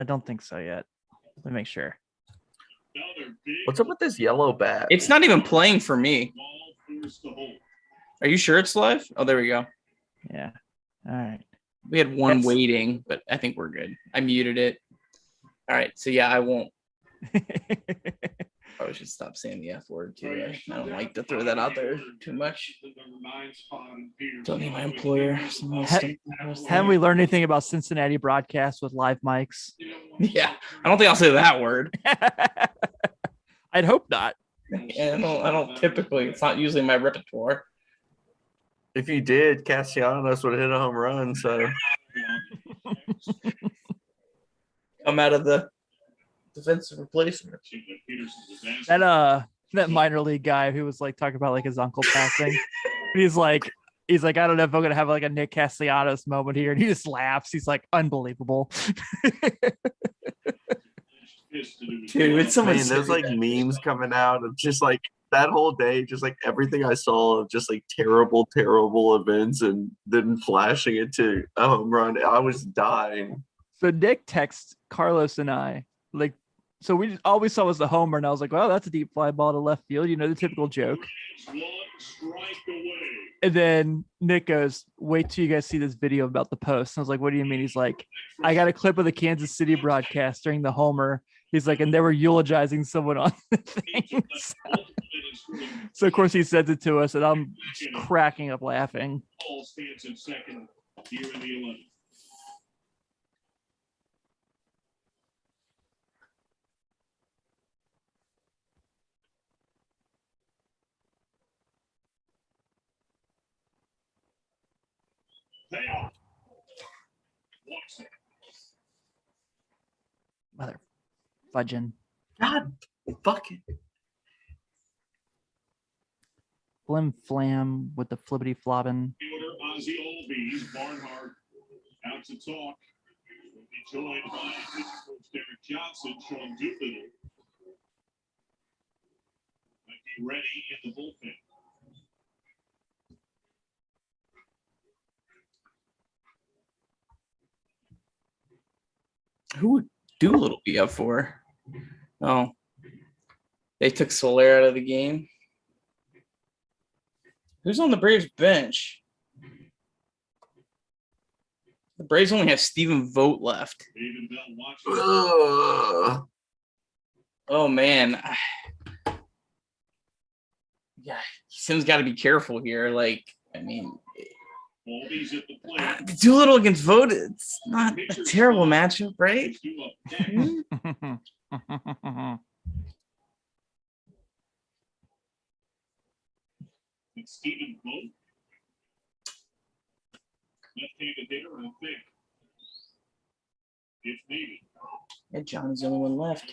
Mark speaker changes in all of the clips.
Speaker 1: I don't think so yet. Let me make sure.
Speaker 2: What's up with this yellow bat?
Speaker 3: It's not even playing for me. Are you sure it's live? Oh, there we go.
Speaker 1: Yeah. All right.
Speaker 3: We had one waiting, but I think we're good. I muted it. All right. So yeah, I won't. Probably should stop saying the F word too. I don't like to throw that out there too much. Don't need my employer.
Speaker 1: Haven't we learned anything about Cincinnati broadcasts with live mics?
Speaker 3: Yeah, I don't think I'll say that word.
Speaker 1: I'd hope not.
Speaker 3: Yeah, I don't typically. It's not usually my repertoire.
Speaker 2: If you did, Castellanos would have hit a home run. So
Speaker 3: come out of the defensive replacement.
Speaker 1: That minor league guy who was like talking about like his uncle passing. he's like, I don't know if I'm gonna have like a Nick Castellanos moment here, and he just laughs. He's like, unbelievable.
Speaker 3: Dude, it's so much.
Speaker 2: There's like memes coming out of just like that whole day, just like everything I saw of just like terrible events, and then flashing it to a home run. I was dying.
Speaker 1: So Nick texts Carlos and I like. So we all we saw was the homer, and I was like, "Well, that's a deep fly ball to left field." You know, the typical joke. And then Nick goes, "Wait till you guys see this video about the post." And I was like, "What do you mean?" He's like, "I got a clip of the Kansas City broadcast during the homer." He's like, and they were eulogizing someone on the thing. So of course he sends it to us, and I'm just cracking up laughing.
Speaker 4: Ball stands in second here in the 11th. Payoff.
Speaker 1: Mother fudging.
Speaker 2: God, fuck it.
Speaker 1: Flim flam with the flippity flobbing.
Speaker 4: Ozzie Albies, Barnhart out to talk. Will be joined by Coach Derek Johnson, Sean Doolittle. Might be ready in the bullpen.
Speaker 3: Who would Doolittle be up for? Oh, they took Soler out of the game. Who's on the Braves bench? The Braves only have Stephen Vogt left. Oh man, yeah, Sim's got to be careful here. Like, I mean, Doolittle against Vogt, it's not a terrible matchup, right?
Speaker 4: Stephen Vogt, left-handed hitter, I think, if needed.
Speaker 3: Yeah, John's the only one left.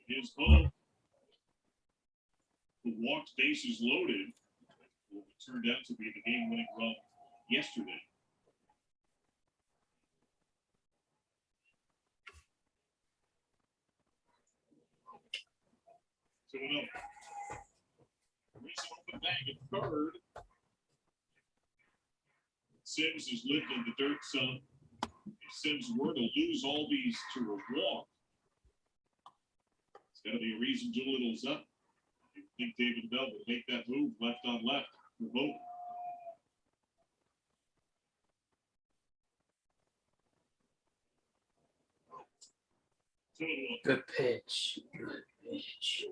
Speaker 4: Here's Vogt, who walked bases loaded, what turned out to be the game-winning run yesterday. So open bag at third. Sims is lived in the dirt some. If Sims were to lose all these to a walk, it's got to be a reason Doolittle's up. I think David Bell will make that move left on left for Vogt.
Speaker 3: Good pitch. Good pitch.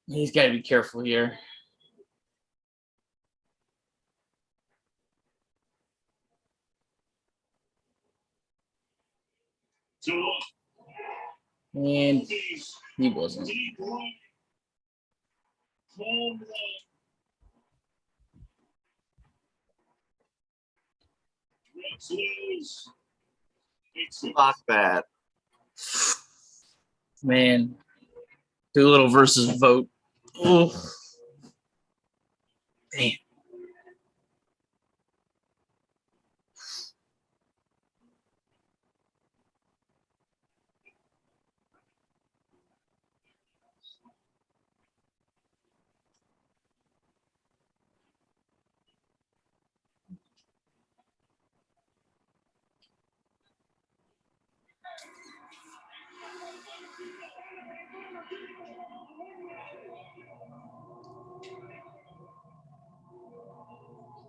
Speaker 3: He's got to be careful here. And he wasn't.
Speaker 2: Fuck that.
Speaker 3: Man. Doolittle versus Vogt. Oh. Damn.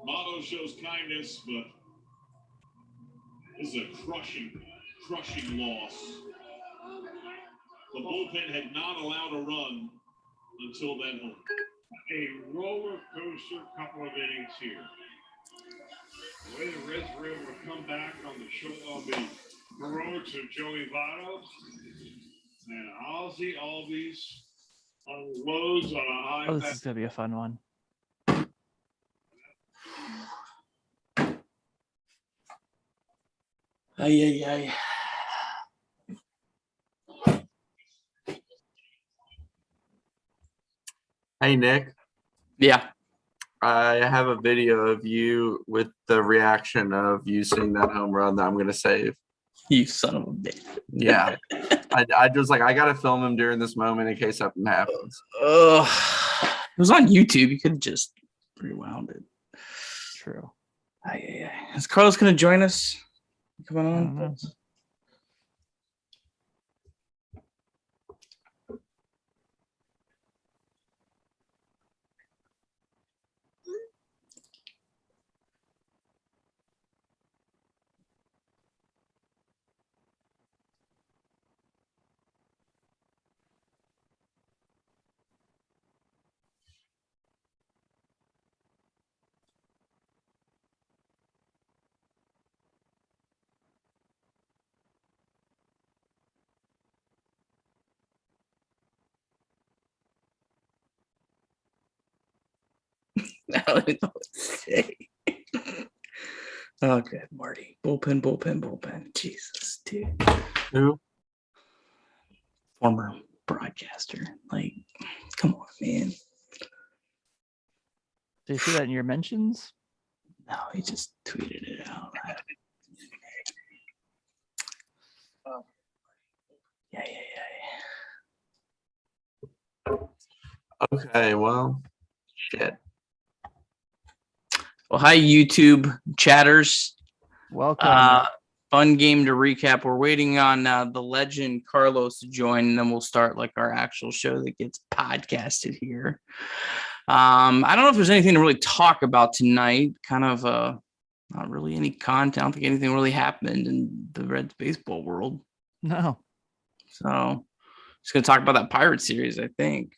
Speaker 4: Motto shows kindness, but this is a crushing loss. The bullpen had not allowed a run until that home. A roller coaster couple of innings here. The way the Reds were able to come back on the show of the heroics of Joey Votto and Ozzy Albies unloads on a high.
Speaker 1: Oh, this is gonna be a fun one.
Speaker 3: Ay, ay, ay.
Speaker 2: Hey, Nick.
Speaker 3: Yeah.
Speaker 2: I have a video of you with the reaction of you seeing that home run that I'm going to save.
Speaker 3: You son of a bitch.
Speaker 2: Yeah. I just like, I got to film him during this moment in case something happens.
Speaker 3: It was on YouTube. You could have just rewound it.
Speaker 1: True.
Speaker 3: Ay, ay, ay. Is Carlos going to join us? Come
Speaker 1: I don't
Speaker 3: on.
Speaker 1: know.
Speaker 3: I don't even know what to say. Oh, good, Marty. Bullpen. Jesus, dude.
Speaker 2: Who?
Speaker 3: Former broadcaster. Like, come on, man.
Speaker 1: Did you see that in your mentions?
Speaker 3: No, he just tweeted it out. Yeah.
Speaker 2: Okay, well, shit.
Speaker 3: Well, hi, YouTube chatters.
Speaker 1: Welcome.
Speaker 3: Fun game to recap. We're waiting on the legend Carlos to join, and then we'll start like our actual show that gets podcasted here. I don't know if there's anything to really talk about tonight. Kind of not really any content. I don't think anything really happened in the Reds baseball world.
Speaker 1: No.
Speaker 3: So just gonna talk about that Pirate series, I think.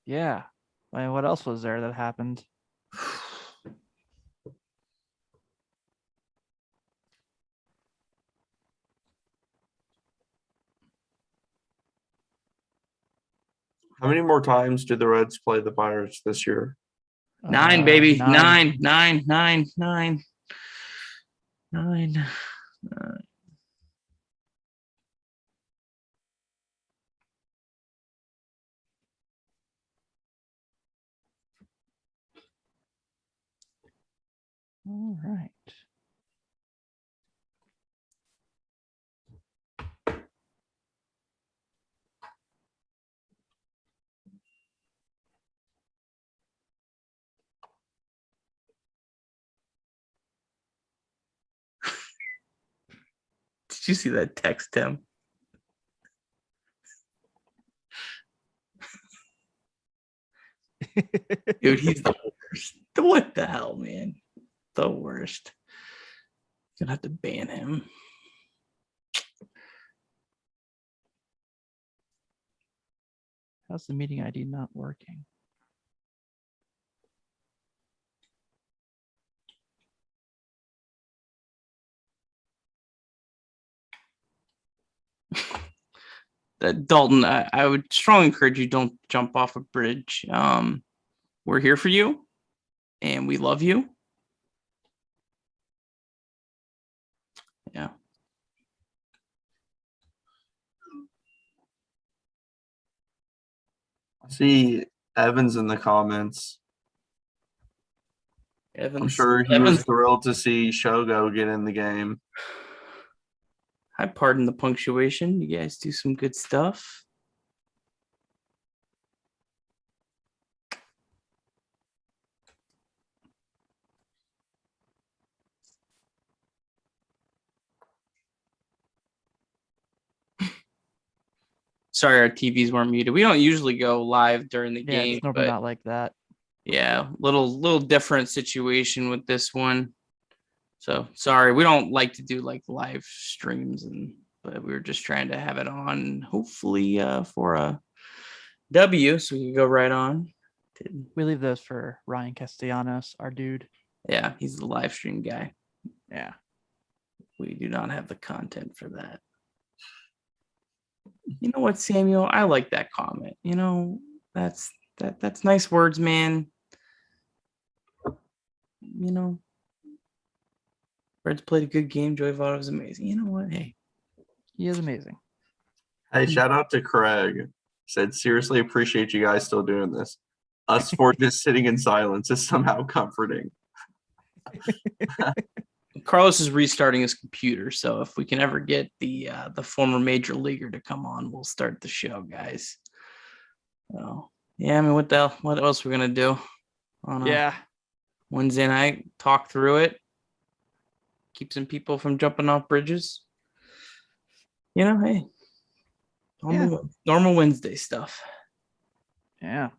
Speaker 1: Yeah. I mean, what else was there that happened?
Speaker 2: How many more times do the Reds play the Pirates this year?
Speaker 3: 9, baby.
Speaker 1: 9.
Speaker 3: 9.
Speaker 1: All right.
Speaker 3: Did you see that text, Tim? Dude, he's the worst. What the hell, man? The worst. Gonna have to ban him.
Speaker 1: How's the meeting ID not working?
Speaker 3: Dalton, I would strongly encourage you don't jump off a bridge. We're here for you, and we love you. Yeah.
Speaker 2: I see Evans in the comments.
Speaker 3: Evans,
Speaker 2: I'm sure he was thrilled to see Shogo get in the game.
Speaker 3: I pardon the punctuation. You guys do some good stuff. Sorry, our TVs weren't muted. We don't usually go live during the
Speaker 1: Yeah,
Speaker 3: game,
Speaker 1: it's normally
Speaker 3: but
Speaker 1: not like that.
Speaker 3: yeah, little different situation with this one. So sorry, we don't like to do like live streams, but we were just trying to have it on, hopefully for a W, so we can go right on.
Speaker 1: We leave those for Ryan Castellanos, our dude.
Speaker 3: Yeah, he's the live stream guy.
Speaker 1: Yeah.
Speaker 3: We do not have the content for that. You know what, Samuel? I like that comment. You know, that's nice words, man. You know, Reds played a good game. Joey Votto was amazing. You know what? Hey,
Speaker 1: He is amazing.
Speaker 2: Hey, shout out to Craig. Said, seriously appreciate you guys still doing this. Us for just sitting in silence is somehow comforting.
Speaker 3: Carlos is restarting his computer, so if we can ever get the former major leaguer to come on, we'll start the show, guys. So yeah, I mean, what else we're gonna do on
Speaker 1: Yeah.
Speaker 3: Wednesday night? Talk through it. Keep some people from jumping off bridges. You know, hey, normal Wednesday stuff.
Speaker 1: Yeah.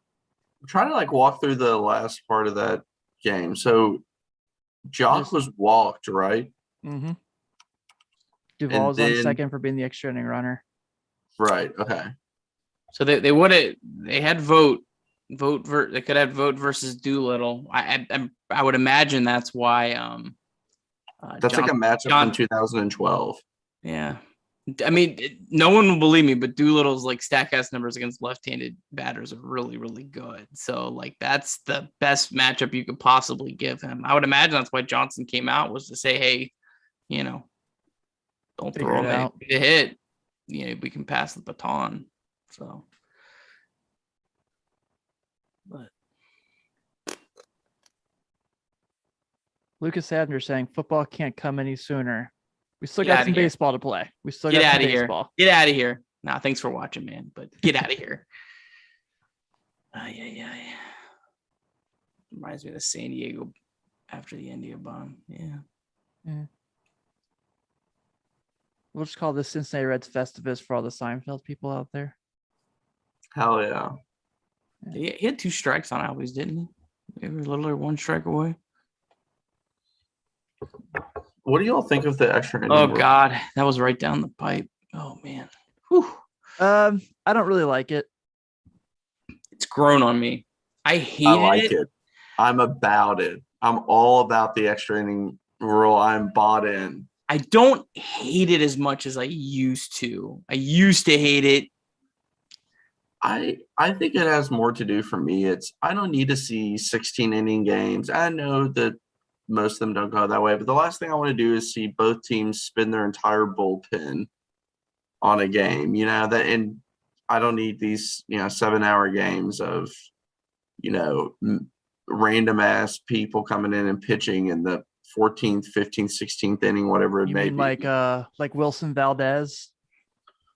Speaker 2: I'm trying to like walk through the last part of that game. So Jock was walked, right?
Speaker 1: Mm-hmm. Duvall's on
Speaker 2: then-
Speaker 1: second for being the extra inning runner.
Speaker 2: Right. Okay.
Speaker 3: So they had vote. They could have vote versus Doolittle. I would imagine that's why.
Speaker 2: That's like a matchup from 2012.
Speaker 3: Yeah, I mean, no one will believe me, but Doolittle's like Statcast numbers against left-handed batters are really, really good. So like that's the best matchup you could possibly give him. I would imagine that's why Johnson came out, was to say, hey, you know, don't
Speaker 1: Figure
Speaker 3: throw
Speaker 1: it
Speaker 3: him
Speaker 1: out.
Speaker 3: a hit. You know, we can pass the baton. So, but
Speaker 1: Lucas Abner saying football can't come any sooner. We still
Speaker 3: Get
Speaker 1: got
Speaker 3: outta
Speaker 1: some
Speaker 3: here.
Speaker 1: baseball to play. We still
Speaker 3: get
Speaker 1: got
Speaker 3: out
Speaker 1: some
Speaker 3: of here.
Speaker 1: baseball.
Speaker 3: Get out of here. Nah, thanks for watching, man. But get out of here. Yeah. Reminds me of the San Diego after the India bomb. Yeah.
Speaker 1: We'll just call this Cincinnati Reds Festivus for all the Seinfeld people out there.
Speaker 2: Hell yeah.
Speaker 3: He had 2 strikes on Albies, didn't he? They were literally 1 strike away.
Speaker 2: What do y'all think of the extra inning
Speaker 3: Oh
Speaker 2: rule?
Speaker 3: God, that was right down the pipe. Oh man. Whew.
Speaker 1: I don't really like it.
Speaker 3: It's grown on me. I hate
Speaker 2: I like it. I'm about it. I'm all about the extra inning rule. I'm bought in.
Speaker 3: I don't hate it as much as I used to. I used to hate it.
Speaker 2: I think it has more to do for me. I don't need to see 16 inning games. I know that most of them don't go that way, but the last thing I want to do is see both teams spend their entire bullpen on a game. You know that, and I don't need these 7-hour games of random ass people coming in and pitching in the 14th, 15th, 16th inning, whatever it
Speaker 1: You
Speaker 2: may
Speaker 1: mean
Speaker 2: be.
Speaker 1: like Wilson Valdez?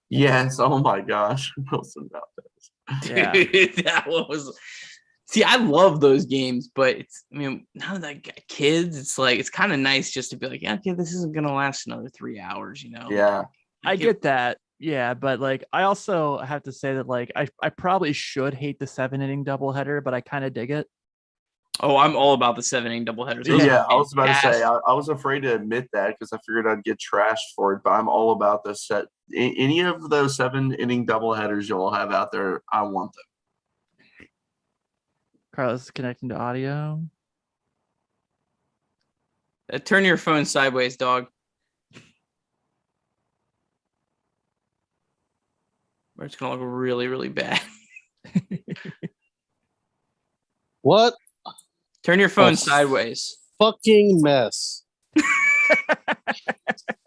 Speaker 2: Yes. Oh my gosh, Wilson Valdez.
Speaker 1: Yeah.
Speaker 3: Dude, that was. See, I love those games, but now that I got kids, it's kind of nice just to be like, yeah, okay, this isn't gonna last another 3 hours,
Speaker 2: Yeah.
Speaker 1: I get that. Yeah, but like I also have to say that like I probably should hate the 7-inning doubleheader, but I kind of dig it.
Speaker 3: Oh, I'm all about the 7-inning doubleheaders. Those
Speaker 2: Yeah,
Speaker 3: are
Speaker 2: I was about to say
Speaker 3: fantastic.
Speaker 2: I was afraid to admit that because I figured I'd get trashed for it, but I'm all about the set. Any of those 7-inning doubleheaders you'll have out there, I want them.
Speaker 1: Carlos is connecting to audio.
Speaker 3: Turn your phone sideways, dog. Or it's gonna look really, really bad.
Speaker 5: What
Speaker 3: Turn your phone
Speaker 5: Oh.
Speaker 3: sideways.
Speaker 5: fucking mess?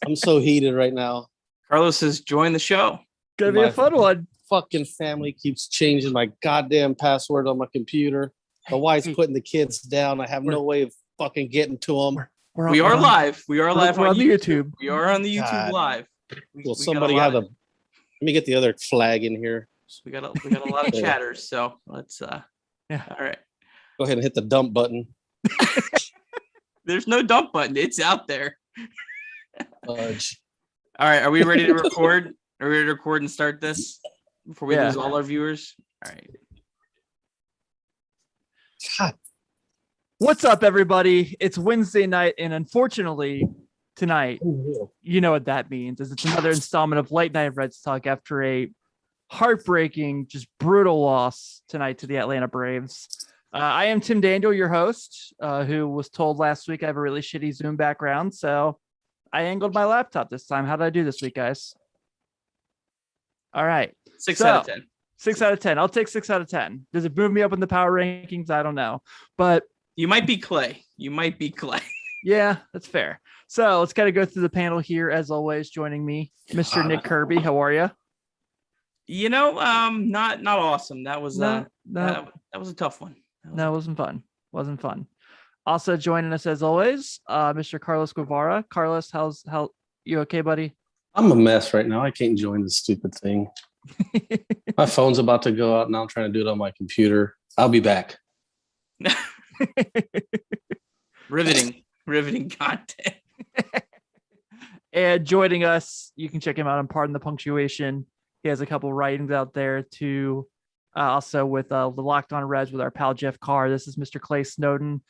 Speaker 5: I'm so heated right now.
Speaker 3: Carlos has joined the show.
Speaker 1: Gonna be a
Speaker 5: My-
Speaker 1: fun one.
Speaker 5: Fucking family keeps changing my goddamn password on my computer. My wife's
Speaker 1: Hey.
Speaker 5: putting the kids down. I have no way of fucking getting to them.
Speaker 3: We are live. We are live
Speaker 1: We're
Speaker 3: on
Speaker 1: on the YouTube.
Speaker 3: We are on the YouTube
Speaker 5: God.
Speaker 3: live.
Speaker 5: Will somebody have a? Let me get the other flag in here.
Speaker 3: We got a lot of chatters. So let's
Speaker 1: Yeah.
Speaker 3: All right.
Speaker 5: Go ahead and hit the dump button.
Speaker 3: There's no dump button. It's out there.
Speaker 5: Fudge.
Speaker 3: All right. Are we ready to record? Are we ready to record and start this? before we
Speaker 1: Yeah.
Speaker 3: lose all our viewers? All right.
Speaker 5: God,
Speaker 1: What's up, everybody? It's Wednesday night, and unfortunately, tonight, you know what that means, is it's another installment of Late Night Reds Talk after a heartbreaking, just brutal loss tonight to the Atlanta Braves. I am Tim Daniel, your host, who was told last week I have a really shitty Zoom background, so I angled my laptop this time. How did I do this week, guys? All right.
Speaker 3: 6
Speaker 1: So-
Speaker 3: out of 10.
Speaker 1: 6 out of 10. I'll take 6 out of 10. Does it move me up in the power rankings? I don't know. But
Speaker 3: You might be Clay. You might be Clay.
Speaker 1: yeah, that's fair. So let's kind of go through the panel here. As always, joining me, Mr. Nick Kirby. How are you?
Speaker 3: You know, not awesome. That was
Speaker 1: No,
Speaker 3: that was a tough one.
Speaker 1: it wasn't fun. Wasn't fun. Also joining us as always, Mr. Carlos Guevara. Carlos, how you okay, buddy?
Speaker 5: I'm a mess right now. I can't join this stupid thing. My phone's about to go out, and I'm trying to do it on my computer. I'll be back.
Speaker 3: riveting content.
Speaker 1: And joining us, you can check him out on Pardon the Punctuation. He has a couple writings out there too. Also with the Locked On Reds with our pal Jeff Carr. This is Mr. Clay Snowden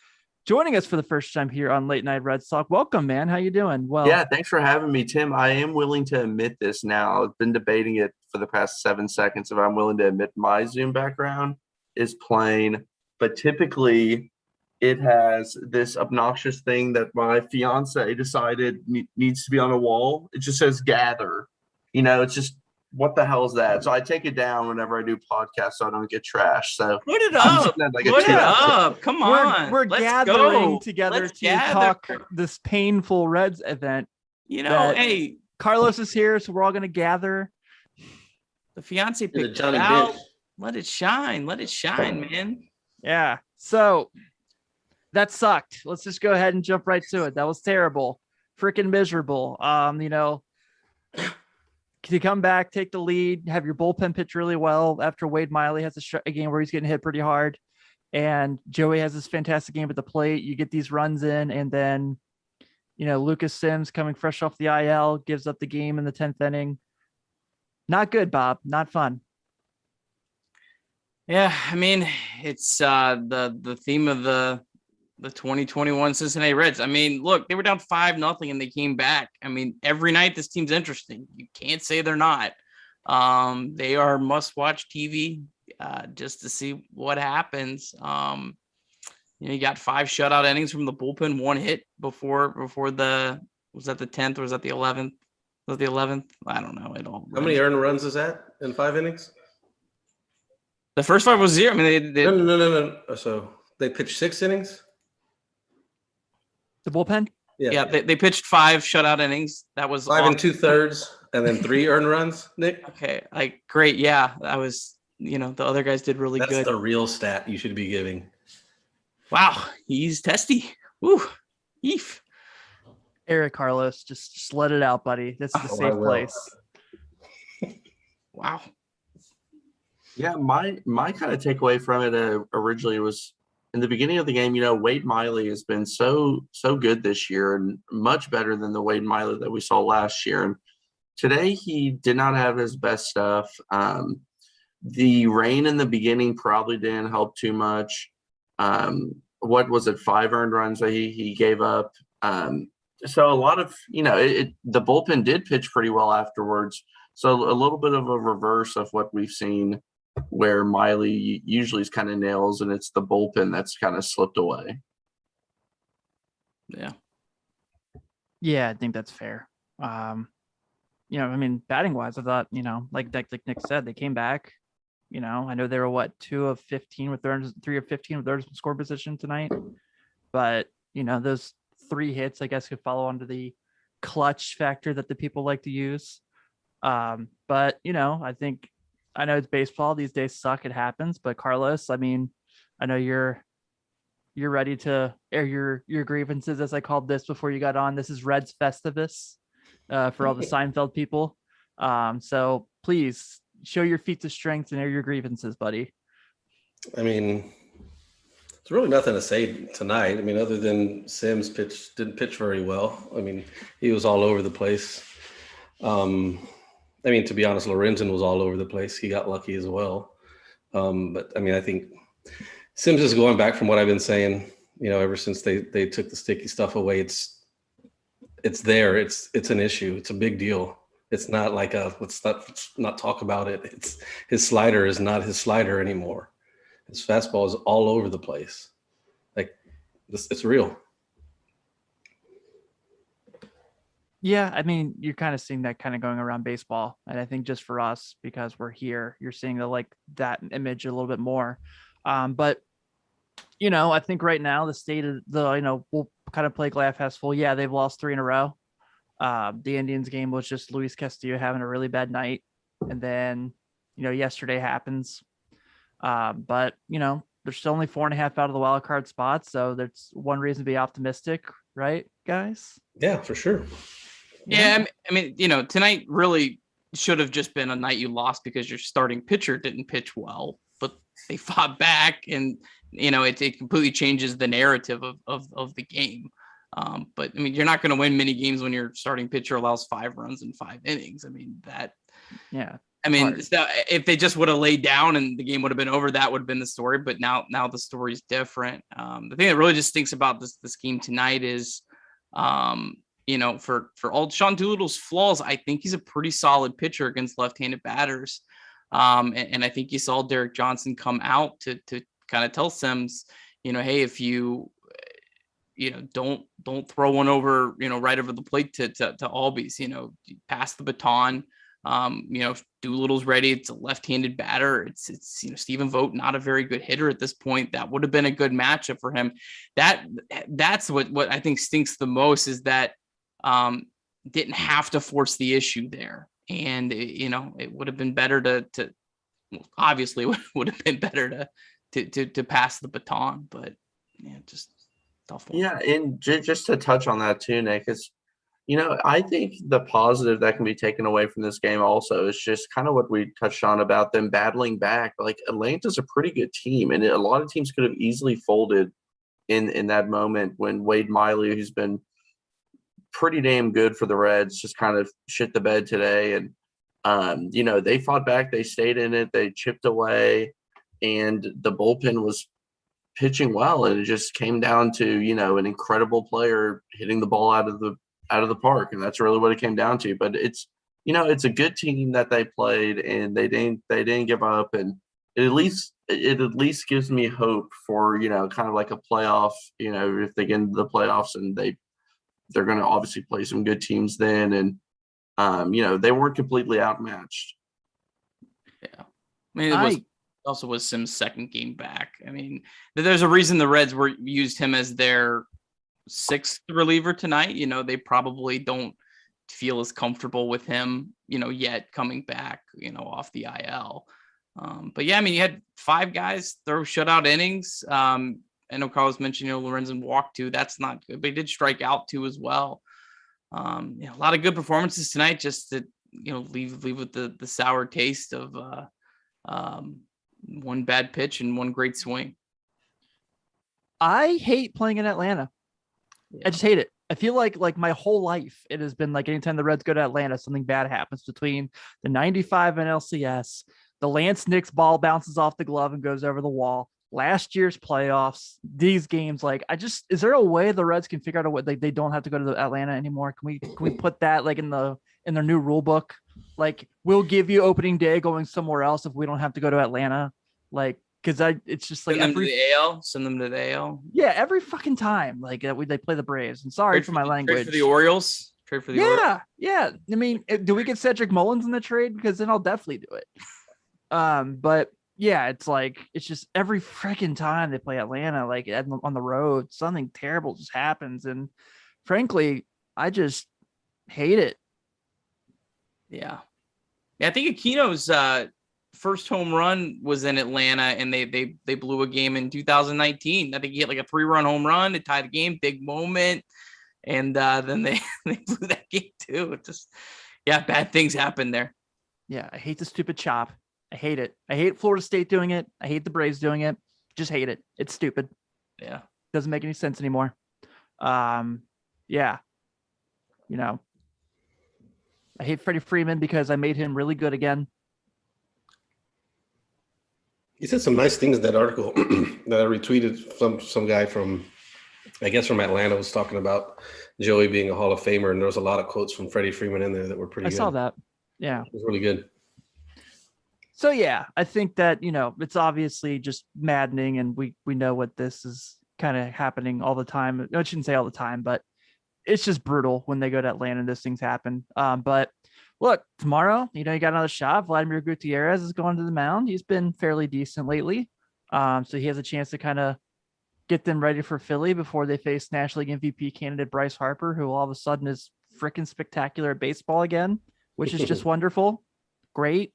Speaker 1: joining us for the first time here on Late Night Reds Talk. Welcome, man. How you doing? Well,
Speaker 2: Yeah, thanks for having me, Tim. I am willing to admit this now. I've been debating it for the past 7 seconds if I'm willing to admit my Zoom background is plain, but typically it has this obnoxious thing that my fiance decided needs to be on a wall. It just says gather. You know, it's just, what the hell is that? So I take it down whenever I do podcasts so I don't get trashed. So
Speaker 3: Put it
Speaker 2: I'm
Speaker 3: up.
Speaker 2: sitting at like a
Speaker 3: Put it
Speaker 2: 2 out of 10.
Speaker 3: up. Come on.
Speaker 1: we're
Speaker 3: Let's
Speaker 1: gathering
Speaker 3: go.
Speaker 1: together
Speaker 3: Let's
Speaker 1: to
Speaker 3: gather.
Speaker 1: talk this painful Reds event.
Speaker 3: You know,
Speaker 1: that-
Speaker 3: hey,
Speaker 1: Carlos is here, so we're all going to gather.
Speaker 3: the fiance
Speaker 5: The
Speaker 3: picked
Speaker 5: Johnny
Speaker 3: it out.
Speaker 5: Bench.
Speaker 3: Let it shine. Let it shine, man.
Speaker 1: Yeah. So that sucked. Let's just go ahead and jump right to it. That was terrible. Freaking miserable. You know, to come back, take the lead, have your bullpen pitch really well after Wade Miley has a game where he's getting hit pretty hard. And Joey has this fantastic game at the plate. You get these runs in, and then, you know, Lucas Sims coming fresh off the IL gives up the game in the 10th inning. Not good, Bob. Not fun.
Speaker 3: Yeah, I mean, it's the theme of the 2021 Cincinnati Reds. I mean, look, they were down 5-0 and they came back. I mean, every night this team's interesting. You can't say they're not. They are must-watch TV just to see what happens. You know, you got 5 shutout innings from the bullpen, 1 hit before the, was that the 10th or was that the 11th? Was that the 11th? I don't know. It all.
Speaker 6: How many earned runs is that in 5 innings?
Speaker 3: The first 5 was 0. I mean, they
Speaker 6: No. So they pitched 6 innings?
Speaker 1: The bullpen?
Speaker 3: yeah, they pitched 5 shutout innings. That was
Speaker 6: 5
Speaker 3: off-
Speaker 6: 2/3, and then 3 earned runs, Nick?
Speaker 3: Okay, like great. Yeah, I was, you know, the other guys did really
Speaker 6: That's
Speaker 3: good.
Speaker 6: the real stat you should be giving.
Speaker 3: Wow, he's testy. Woo, eef.
Speaker 1: Eric Carlos, just let it out, buddy. This is a
Speaker 6: Oh, I
Speaker 1: safe
Speaker 6: will.
Speaker 1: place.
Speaker 3: Wow.
Speaker 2: Yeah, my kind of takeaway from it originally was in the beginning of the game. You know, Wade Miley has been so good this year and much better than the Wade Miley that we saw last year. And today he did not have his best stuff. The rain in the beginning probably didn't help too much. What was it? 5 earned runs that he gave up. So a lot of, you know, the bullpen did pitch pretty well afterwards. So a little bit of a reverse of what we've seen, where Miley usually is kind of nails, and it's the bullpen that's kind of slipped away.
Speaker 3: Yeah.
Speaker 1: Yeah, I think that's fair. You know, I mean, batting wise, I thought, you know, like Nick said, they came back. You know, I know they were 2 of 15 with runners, 3 of 15 with runners in score position tonight. But, you know, those 3 hits, I guess, could follow under the clutch factor that the people like to use. But, you know, I know it's baseball. These days suck. It happens. But Carlos, I mean, I know you're ready to air your grievances, as I called this before you got on. This is Reds Festivus for all the Seinfeld people. So please show your feats of strength and air your grievances, buddy.
Speaker 6: I mean, there's really nothing to say tonight. I mean, other than Sims didn't pitch very well. I mean, he was all over the place. I mean, to be honest, Lorenzen was all over the place. He got lucky as well. But I mean, I think Sims is going back from what I've been saying, ever since they took the sticky stuff away. It's there. It's an issue. It's a big deal. It's not like let's not talk about it. It's his slider is not his slider anymore. His fastball is all over the place. Like it's real.
Speaker 1: Yeah, I mean, you're kind of seeing that kind of going around baseball, and I think just for us because we're here, you're seeing that image a little bit more. But I think right now the state of we'll kind of play glass half full. Yeah, they've lost 3 in a row. The Indians game was just Luis Castillo having a really bad night, and then yesterday happens. But there's still only 4.5 out of the wild card spot, so there's one reason to be optimistic, right, guys?
Speaker 6: Yeah, for sure.
Speaker 3: Yeah, I mean, tonight really should have just been a night you lost because your starting pitcher didn't pitch well, but they fought back, and it completely changes the narrative of the game. But I mean, you're not going to win many games when your starting pitcher allows 5 runs in 5 innings. I mean that.
Speaker 1: Yeah.
Speaker 3: I mean, if they just would have laid down and the game would have been over, that would have been the story. But now the story is different. The thing that really just stinks about this game tonight is, for all Sean Doolittle's flaws, I think he's a pretty solid pitcher against left-handed batters. And I think you saw Derek Johnson come out to kind of tell Sims, hey, if you, don't throw one over, right over the plate to Albies, pass the baton. If Doolittle's ready, it's a left-handed batter. It's Stephen Vogt, not a very good hitter at this point. That would have been a good matchup for him. That's what I think stinks the most is that didn't have to force the issue there. And it would have been better to obviously would have been better to pass the baton, but yeah, just tough one.
Speaker 2: Yeah, and just to touch on that too, Nick, is I think the positive that can be taken away from this game also is just kind of what we touched on about them battling back. Like Atlanta's a pretty good team, and a lot of teams could have easily folded in that moment when Wade Miley, who's been pretty damn good for the Reds, just kind of shit the bed today. And they fought back, they stayed in it, they chipped away, and the bullpen was pitching well, and it just came down to an incredible player hitting the ball out of the park, and that's really what it came down to. But it's a good team that they played, and they didn't give up, and it at least gives me hope for kind of like a playoff. If they get into the playoffs, and they're going to obviously play some good teams then, and they weren't completely outmatched.
Speaker 3: Yeah, I mean it also was Sims' second game back. I mean, there's a reason the Reds used him as their 6th reliever tonight. They probably don't feel as comfortable with him, yet coming back, off the IL. But yeah, I mean, you had 5 guys throw shutout innings. I know Carlos mentioned, Lorenzen walked 2. That's not good, but he did strike out 2 as well. A lot of good performances tonight, just to, leave with the sour taste of one bad pitch and one great swing.
Speaker 1: I hate playing in Atlanta. Yeah. I just hate it. I feel like my whole life, it has been like anytime the Reds go to Atlanta, something bad happens between the 95 and LCS. The Lance Nix ball bounces off the glove and goes over the wall. Last year's playoffs, these games, is there a way the Reds can figure out a way they don't have to go to Atlanta anymore? Can we put that in their new rule book? Like, we'll give you opening day going somewhere else if we don't have to go to Atlanta. Because it's just like
Speaker 3: send them to the AL.
Speaker 1: Yeah, every fucking time they play the Braves. And sorry for my language.
Speaker 3: Trade for the Orioles. Orioles.
Speaker 1: Yeah. I mean, do we get Cedric Mullins in the trade? Because then I'll definitely do it. But yeah, it's just every freaking time they play Atlanta, on the road, something terrible just happens, and frankly, I just hate it.
Speaker 3: Yeah, I think Aquino's first home run was in Atlanta, and they blew a game in 2019. I think he hit a 3-run home run to tie the game, big moment, and then they blew that game too. It just, bad things happen there.
Speaker 1: Yeah, I hate the stupid chop. I hate it. I hate Florida State doing it. I hate the Braves doing it. Just hate it. It's stupid.
Speaker 3: Yeah,
Speaker 1: doesn't make any sense anymore. Yeah, I hate Freddie Freeman because I made him really good again.
Speaker 6: He said some nice things in that article that I retweeted. Some guy from, I guess from Atlanta, was talking about Joey being a Hall of Famer, and there was a lot of quotes from Freddie Freeman in there that were pretty
Speaker 1: I
Speaker 6: good.
Speaker 1: saw that. Yeah.
Speaker 6: It was really good.
Speaker 1: So yeah, I think that, it's obviously just maddening, and we know what this is kind of happening all the time. I shouldn't say all the time, but it's just brutal when they go to Atlanta and those things happen. But look, tomorrow, you got another shot. Vladimir Gutierrez is going to the mound. He's been fairly decent lately. So he has a chance to kind of get them ready for Philly before they face National League MVP candidate Bryce Harper, who all of a sudden is freaking spectacular at baseball again, which is just wonderful. Great.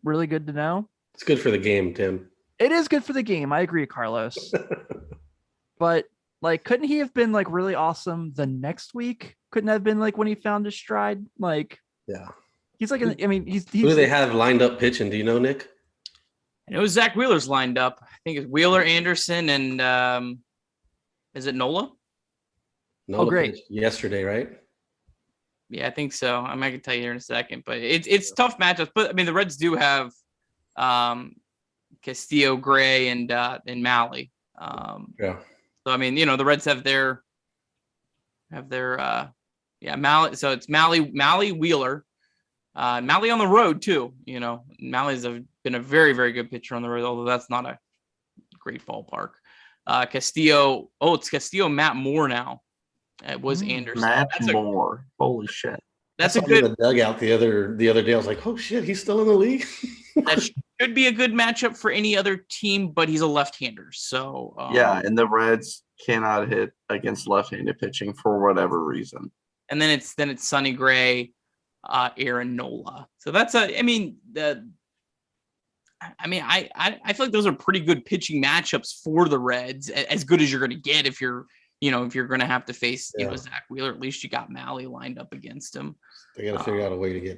Speaker 1: Really good to know.
Speaker 6: It's good for the game, Tim.
Speaker 1: It is good for the game. I agree, Carlos. But couldn't he have been really awesome the next week? Couldn't have been when he found his stride?
Speaker 6: Yeah.
Speaker 1: He's he's
Speaker 6: Who do they have lined up pitching? Do you know, Nick?
Speaker 3: I know Zach Wheeler's lined up. I think it's Wheeler, Anderson, and is it Nola?
Speaker 6: Nola
Speaker 1: great.
Speaker 6: pitched yesterday, right?
Speaker 3: Yeah, I think so. I can tell you here in a second, but it's tough matchups. But I mean, the Reds do have Castillo, Gray, and Malley.
Speaker 6: Yeah.
Speaker 3: So I mean, the Reds have their Malley. So it's Malley, Wheeler, Malley on the road too. Malley's been a very, very good pitcher on the road, although that's not a great ballpark. Castillo. Oh, it's Castillo, Matt Moore now. It was Anderson.
Speaker 2: Matt Moore. Holy shit.
Speaker 3: That's
Speaker 6: I
Speaker 3: a
Speaker 6: saw him in
Speaker 3: good.
Speaker 6: the dugout the other day. I was like, oh shit, he's still in the league.
Speaker 3: That should be a good matchup for any other team, but he's a left-hander. So
Speaker 2: Yeah, and the Reds cannot hit against left-handed pitching for whatever reason.
Speaker 3: And then it's Sonny Gray, Aaron Nola. So that's I feel like those are pretty good pitching matchups for the Reds, as good as you're going to get if you're going to have to face Zach Wheeler. At least you got Malley lined up against him.
Speaker 6: They got to figure out a way to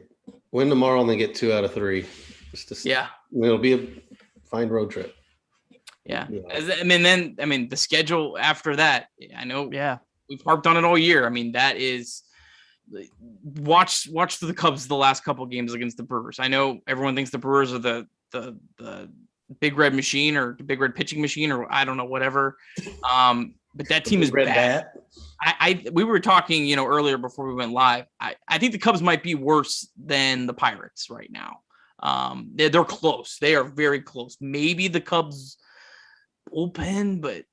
Speaker 6: win tomorrow and then get 2 out of 3. It'll be a fine road trip.
Speaker 3: Yeah. The schedule after that, I know.
Speaker 1: Yeah.
Speaker 3: We've harped on it all year. I mean, that is watch the Cubs the last couple games against the Brewers. I know everyone thinks the Brewers are the big red machine or big red pitching machine or I don't know, whatever. But that team is bad. We were talking, earlier before we went live. I think the Cubs might be worse than the Pirates right now. They're close. They are very close. Maybe the Cubs bullpen, but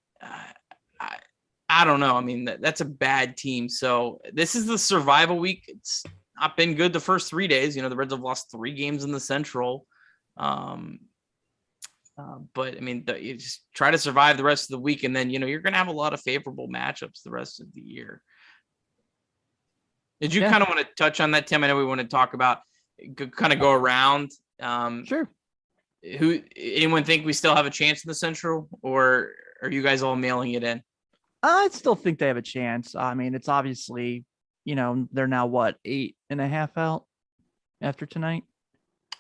Speaker 3: I don't know. I mean, that's a bad team. So this is the survival week. It's not been good the first 3 days. The Reds have lost 3 games in the Central. But I mean, you just try to survive the rest of the week, and then you're going to have a lot of favorable matchups the rest of the year. Did you kind of want to touch on that, Tim? I know we want to talk about, kind of go around.
Speaker 1: Sure.
Speaker 3: Anyone think we still have a chance in the Central, or are you guys all mailing it in?
Speaker 1: I still think they have a chance. I mean, it's obviously, they're now 8.5 out after tonight.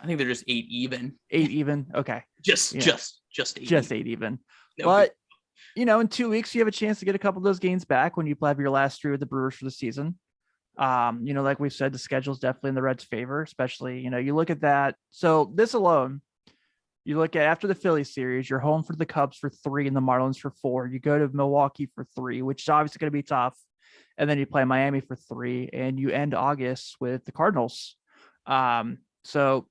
Speaker 3: I think they're just 8 even.
Speaker 1: 8 even. Okay.
Speaker 3: Just 8.
Speaker 1: Just 8 even.
Speaker 3: No,
Speaker 1: but in 2 weeks you have a chance to get a couple of those games back when you have your last 3 with the Brewers for the season. Like we've said, the schedule is definitely in the Reds' favor, especially, you look at that. So this alone, you look at after the Phillies series, you're home for the Cubs for 3 and the Marlins for 4. You go to Milwaukee for 3, which is obviously going to be tough. And then you play Miami for 3, and you end August with the Cardinals. So,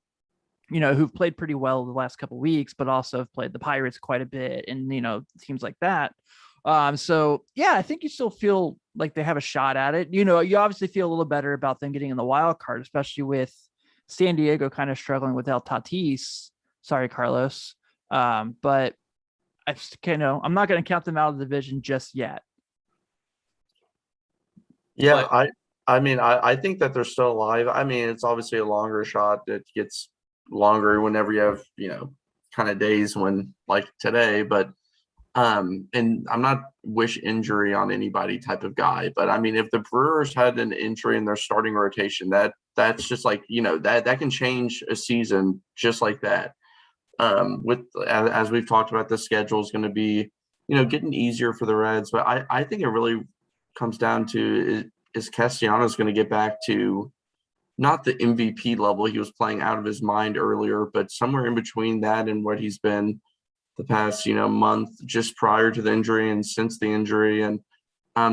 Speaker 1: who've played pretty well the last couple of weeks, but also have played the Pirates quite a bit and, teams like that. So yeah, I think you still feel like they have a shot at it. You obviously feel a little better about them getting in the wild card, especially with San Diego kind of struggling without Tatis. Sorry, Carlos. But I'm not going to count them out of the division just yet.
Speaker 2: Yeah, I think that they're still alive. I mean, it's obviously a longer shot that gets longer whenever you have, kind of days when like today, but and I'm not wish injury on anybody type of guy, but I mean, if the Brewers had an injury in their starting rotation, that's just like, that can change a season just like that. As we've talked about, the schedule is going to be, getting easier for the Reds, but I think it really comes down to is Castellanos going to get back to not the MVP level. He was playing out of his mind earlier, but somewhere in between that and what he's been the past, month just prior to the injury and since the injury. And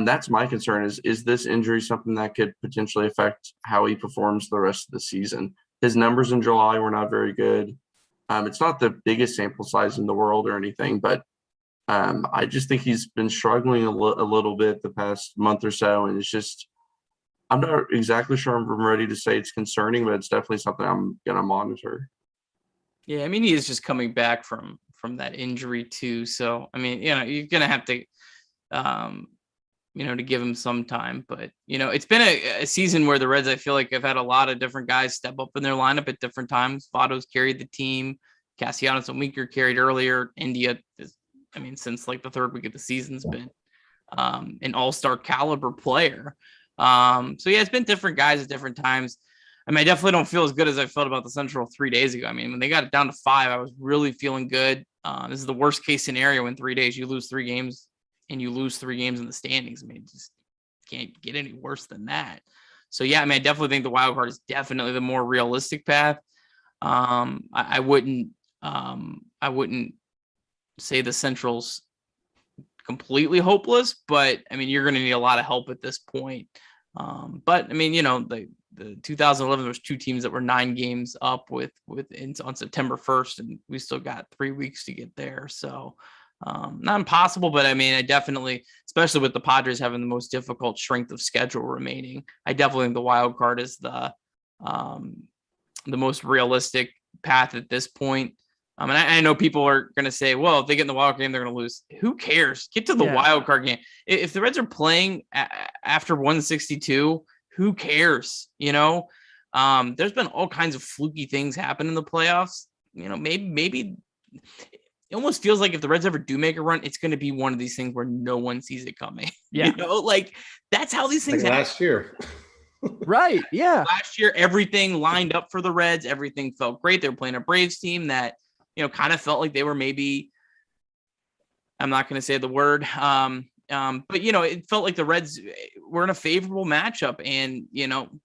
Speaker 2: that's my concern is this injury something that could potentially affect how he performs the rest of the season? His numbers in July were not very good. It's not the biggest sample size in the world or anything, but I just think he's been struggling a little bit the past month or so. And it's just, I'm not exactly sure I'm ready to say it's concerning, but it's definitely something I'm going to monitor.
Speaker 3: Yeah, I mean, he is just coming back from that injury too. So, I mean, you're going to have to, to give him some time. But, it's been a season where the Reds, I feel like, have had a lot of different guys step up in their lineup at different times. Votto's carried the team. Castellanos and Winker carried earlier. India is, since like the third week of the season's been an all-star caliber player. So yeah, it's been different guys at different times. I definitely don't feel as good as I felt about the Central 3 days ago. When they got it down to 5, I was really feeling good. This is the worst case scenario in 3 days. You lose 3 games and you lose 3 games in the standings. Just can't get any worse than that. So yeah, I definitely think the wild card is definitely the more realistic path. I wouldn't say the Central's completely hopeless, but you're going to need a lot of help at this point. But the 2011, there was 2 teams that were 9 games up on September 1st, and we still got 3 weeks to get there. So not impossible, but I definitely, especially with the Padres having the most difficult strength of schedule remaining, I definitely think the wild card is the most realistic path at this point. I know people are going to say, well, if they get in the wild card game, they're going to lose. Who cares? Get to the wild card game. If the Reds are playing after 162, who cares? There's been all kinds of fluky things happen in the playoffs. Maybe it almost feels like if the Reds ever do make a run, it's going to be one of these things where no one sees it coming.
Speaker 1: Yeah.
Speaker 3: That's how these things
Speaker 6: like
Speaker 3: happen.
Speaker 6: last year.
Speaker 1: Right. Yeah.
Speaker 3: Last year, everything lined up for the Reds. Everything felt great. They were playing a Braves team that, kind of felt like they were maybe, I'm not going to say the word, but, it felt like the Reds were in a favorable matchup and,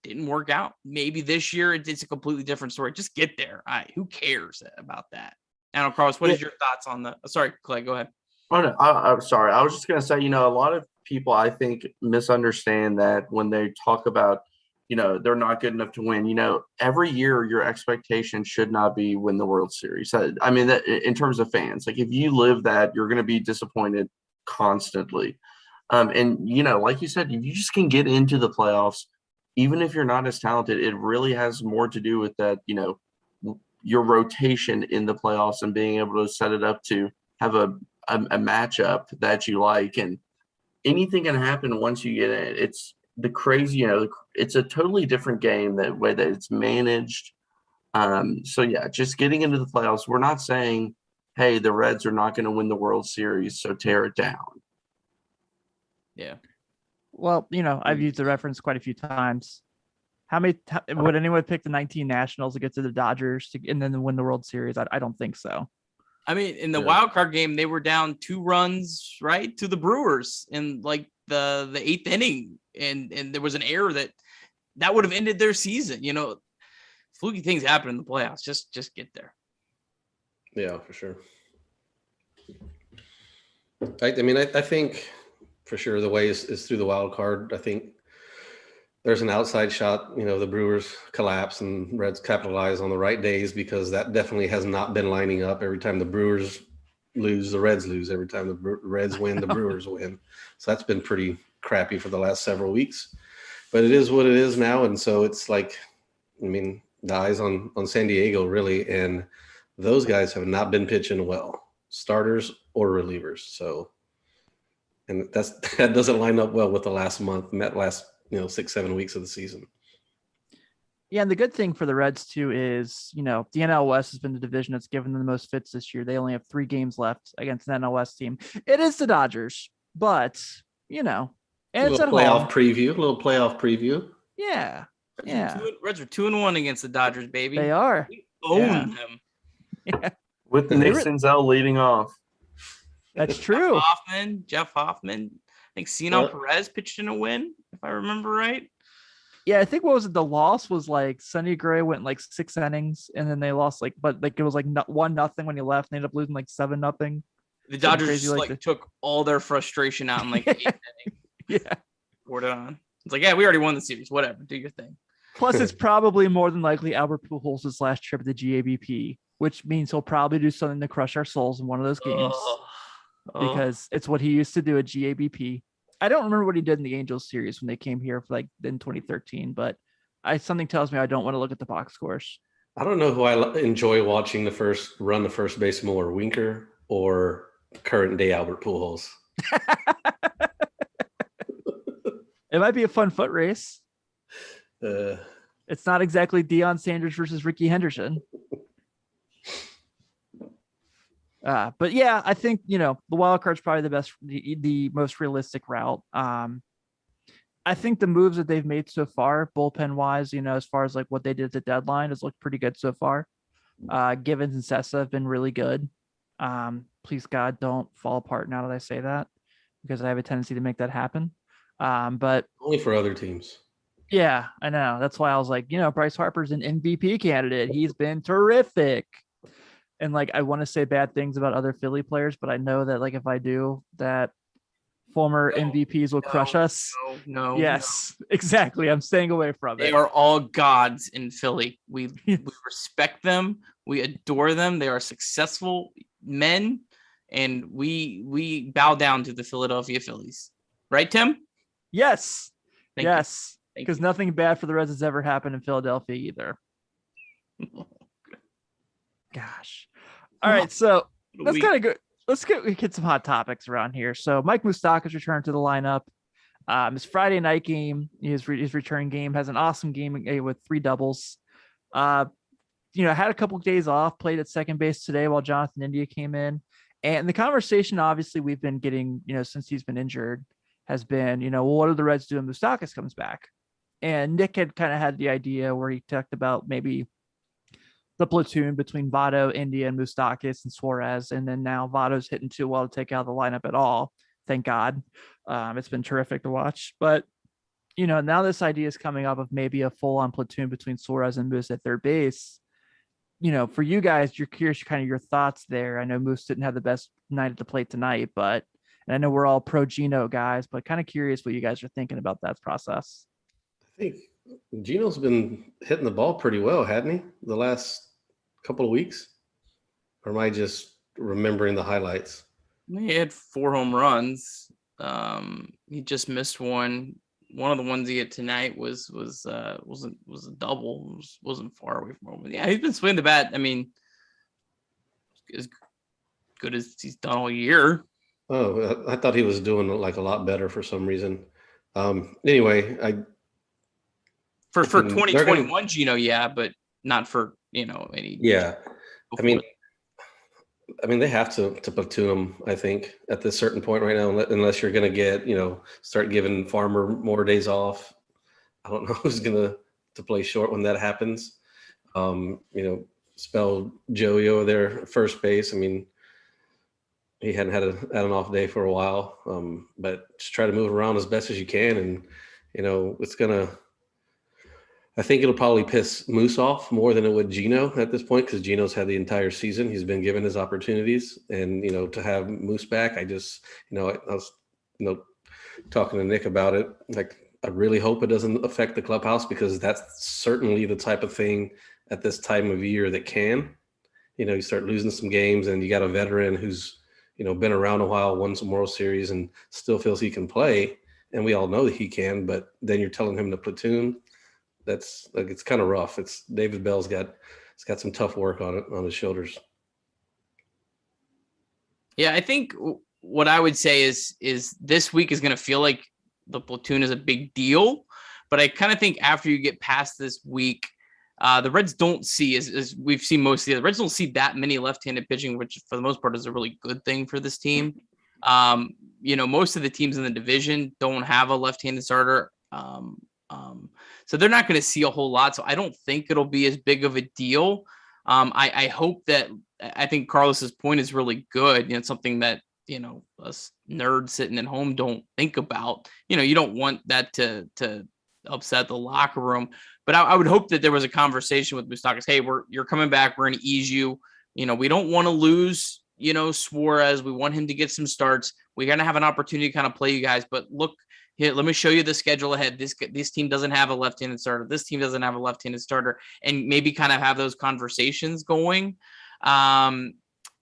Speaker 3: didn't work out. Maybe this year it's a completely different story. Just get there. Who cares about that? I don't know, Carlos, what is your thoughts on the, sorry, Clay, go ahead.
Speaker 2: Oh, no, I'm sorry. I was just going to say, a lot of people, I think, misunderstand that when they talk about, they're not good enough to win. Every year your expectation should not be win the World Series. That in terms of fans, like if you live that, you're going to be disappointed constantly. And, like you said, if you just can get into the playoffs, even if you're not as talented, it really has more to do with that, your rotation in the playoffs and being able to set it up to have a matchup that you like. And anything can happen once you get in. It's the crazy, it's a totally different game that way that it's managed. So yeah, just getting into the playoffs. We're not saying, hey, the Reds are not going to win the World Series, so tear it down.
Speaker 3: Yeah.
Speaker 1: Well, I've used the reference quite a few times. Would anyone pick the 19 Nationals to get to the Dodgers and then win the World Series? I don't think so.
Speaker 3: In the wild card game, they were down 2 runs, right, to the Brewers in like the 8th inning, and there was an error that would have ended their season. Fluky things happen in the playoffs. Just get there.
Speaker 6: Yeah, for sure. I think for sure the way is through the wild card. I think there's an outside shot, the Brewers collapse and Reds capitalize on the right days, because that definitely has not been lining up. Every time the Brewers lose, the Reds lose. Every time the Reds win, the Brewers win. So that's been pretty crappy for the last several weeks. But it is what it is now. And so it's like, the eyes on San Diego, really. And those guys have not been pitching well, starters or relievers. So, and that doesn't line up well with the last month and that last 6-7 weeks of the season.
Speaker 1: Yeah, and the good thing for the Reds too is, the NL West has been the division that's given them the most fits this year. They only have 3 games left against an NL West team. It is the Dodgers, but and it's at home. A
Speaker 6: little playoff preview.
Speaker 1: Yeah, yeah.
Speaker 3: Reds are 2-1 against the Dodgers, baby.
Speaker 1: They are.
Speaker 3: We own them.
Speaker 1: Yeah.
Speaker 2: With Nick Senzel leading off.
Speaker 1: That's true.
Speaker 3: Jeff Hoffman. I think Ciano Perez pitched in a win, if I remember right.
Speaker 1: Yeah, I think what was it? The loss was like Sonny Gray went like 6 innings, and then they lost but like it was like 1-0 when he left. And they ended up losing like 7-0.
Speaker 3: The
Speaker 1: Something
Speaker 3: Dodgers
Speaker 1: crazy
Speaker 3: just
Speaker 1: like
Speaker 3: like took all their frustration out in like 8 innings.
Speaker 1: Yeah.
Speaker 3: Poured it on. It's like, yeah, we already won the series. Whatever, do your thing.
Speaker 1: Plus, it's probably more than likely Albert Pujols' last trip at the GABP, which means he'll probably do something to crush our souls in one of those games because it's what he used to do at GABP. I don't remember what he did in the Angels series when they came here for like in 2013, but something tells me I don't want to look at the box scores.
Speaker 6: I don't know who I enjoy watching the first base more, Winker or current day Albert Pujols.
Speaker 1: It might be a fun foot race. It's not exactly Deion Sanders versus Ricky Henderson. But yeah, I think, the wild card's probably the most realistic route. I think the moves that they've made so far, bullpen wise, as far as like what they did at the deadline, has looked pretty good so far. Givens and Sessa have been really good. Please God, don't fall apart now that I say that, because I have a tendency to make that happen. But
Speaker 6: only for other teams.
Speaker 1: Yeah, I know. That's why I was like, Bryce Harper's an MVP candidate. He's been terrific. And like, I want to say bad things about other Philly players, but I know that like, if I do, that former MVPs will crush us.
Speaker 3: No.
Speaker 1: Yes, exactly. I'm staying away from it.
Speaker 3: They are all gods in Philly. We respect them. We adore them. They are successful men, and we bow down to the Philadelphia Phillies. Right, Tim?
Speaker 1: Yes.
Speaker 3: Thank
Speaker 1: yes.
Speaker 3: you.
Speaker 1: Because nothing bad for the Reds has ever happened in Philadelphia either. Gosh. All right. So let's kind of go. Let's get some hot topics around here. So Mike Moustakas returned to the lineup. His Friday night game, his return game, has an awesome game with 3 doubles. Had a couple of days off, played at second base today while Jonathan India came in. And the conversation, obviously, we've been getting, since he's been injured, has been, well, what do the Reds do when Moustakas comes back? And Nick had kind of had the idea where he talked about maybe the platoon between Votto, India, and Moustakas and Suarez. And then now Votto's hitting too well to take out the lineup at all. Thank God. It's been terrific to watch. But, now this idea is coming up of maybe a full-on platoon between Suarez and Moose at third base. For you guys, you're curious kind of your thoughts there. I know Moose didn't have the best night at the plate tonight, and I know we're all pro Gino guys, but kind of curious what you guys are thinking about that process.
Speaker 6: I think Gino's been hitting the ball pretty well, hadn't he, the last couple of weeks? Or am I just remembering the highlights?
Speaker 3: He had 4 home runs. He just missed one. One of the ones he hit tonight was a double. Wasn't far away from home. But yeah, he's been swinging the bat. I mean, as good as he's done all year.
Speaker 6: Oh, I thought he was doing like a lot better for some reason. Anyway,
Speaker 3: for 2021 Gino, yeah, but not for any.
Speaker 6: Yeah, I mean, they have to platoon him. I think at this certain point right now, unless you're going to get start giving Farmer more days off. I don't know who's going to play short when that happens. Spell Joey over there at first base. I mean, he hadn't had an off day for a while, but just try to move around as best as you can, and it's gonna. I think it'll probably piss Moose off more than it would Gino at this point, because Gino's had the entire season. He's been given his opportunities, and to have Moose back, I just I was talking to Nick about it. Like, I really hope it doesn't affect the clubhouse, because that's certainly the type of thing at this time of year that can. You start losing some games, and you got a veteran who's been around a while, won some World Series, and still feels he can play, and we all know that he can. But then you're telling him to platoon. That's like, it's kind of rough. It's David Bell's got some tough work on his shoulders.
Speaker 3: Yeah, I think what I would say is this week is going to feel like the platoon is a big deal, but I kind of think after you get past this week, the Reds don't see, as we've seen most of the Reds don't see that many left-handed pitching, which for the most part is a really good thing for this team. Most of the teams in the division don't have a left-handed starter. So they're not going to see a whole lot. So I don't think it'll be as big of a deal. I hope that, I think Carlos's point is really good. It's something that, us nerds sitting at home don't think about. You don't want that to upset the locker room. But I would hope that there was a conversation with Moustakas. Hey, you're coming back. We're going to ease you. We don't want to lose, Suarez. We want him to get some starts. We're going to have an opportunity to kind of play you guys. But look, here, let me show you the schedule ahead. This team doesn't have a left-handed starter. This team doesn't have a left-handed starter. And maybe kind of have those conversations going. And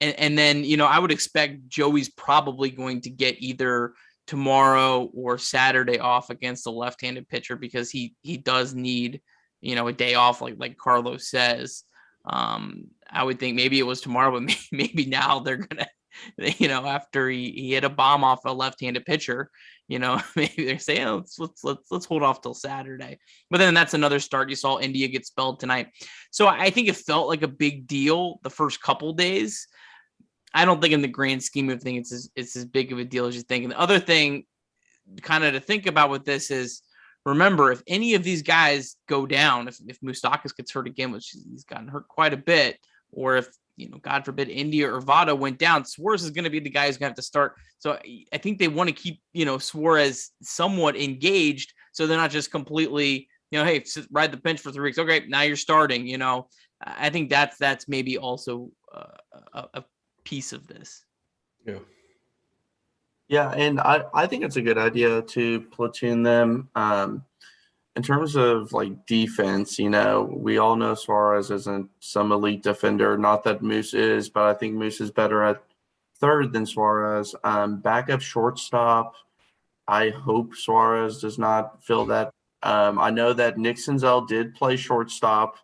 Speaker 3: then, I would expect Joey's probably going to get either tomorrow or Saturday off against the left-handed pitcher because he does need, a day off, like Carlos says. I would think maybe it was tomorrow, but maybe now they're going to, after he hit a bomb off a left-handed pitcher, maybe they're saying, oh, let's hold off till Saturday. But then that's another start. You saw India get spelled tonight. So I think it felt like a big deal the first couple days. I don't think in the grand scheme of things it's as big of a deal as you think. And the other thing kind of to think about with this is, remember, if any of these guys go down, if Moustakas gets hurt again, which he's gotten hurt quite a bit, or if, God forbid, India or Votto went down, Suarez is going to be the guy who's going to have to start. So I think they want to keep, Suarez somewhat engaged so they're not just completely, hey, ride the bench for 3 weeks. Okay, now you're starting, I think that's maybe also a piece of this.
Speaker 2: Yeah, and I think it's a good idea to platoon them. In terms of like defense, we all know Suarez isn't some elite defender. Not that Moose is, but I think Moose is better at third than Suarez. Backup shortstop, I hope Suarez does not fill that. I know that Nick Senzel did play shortstop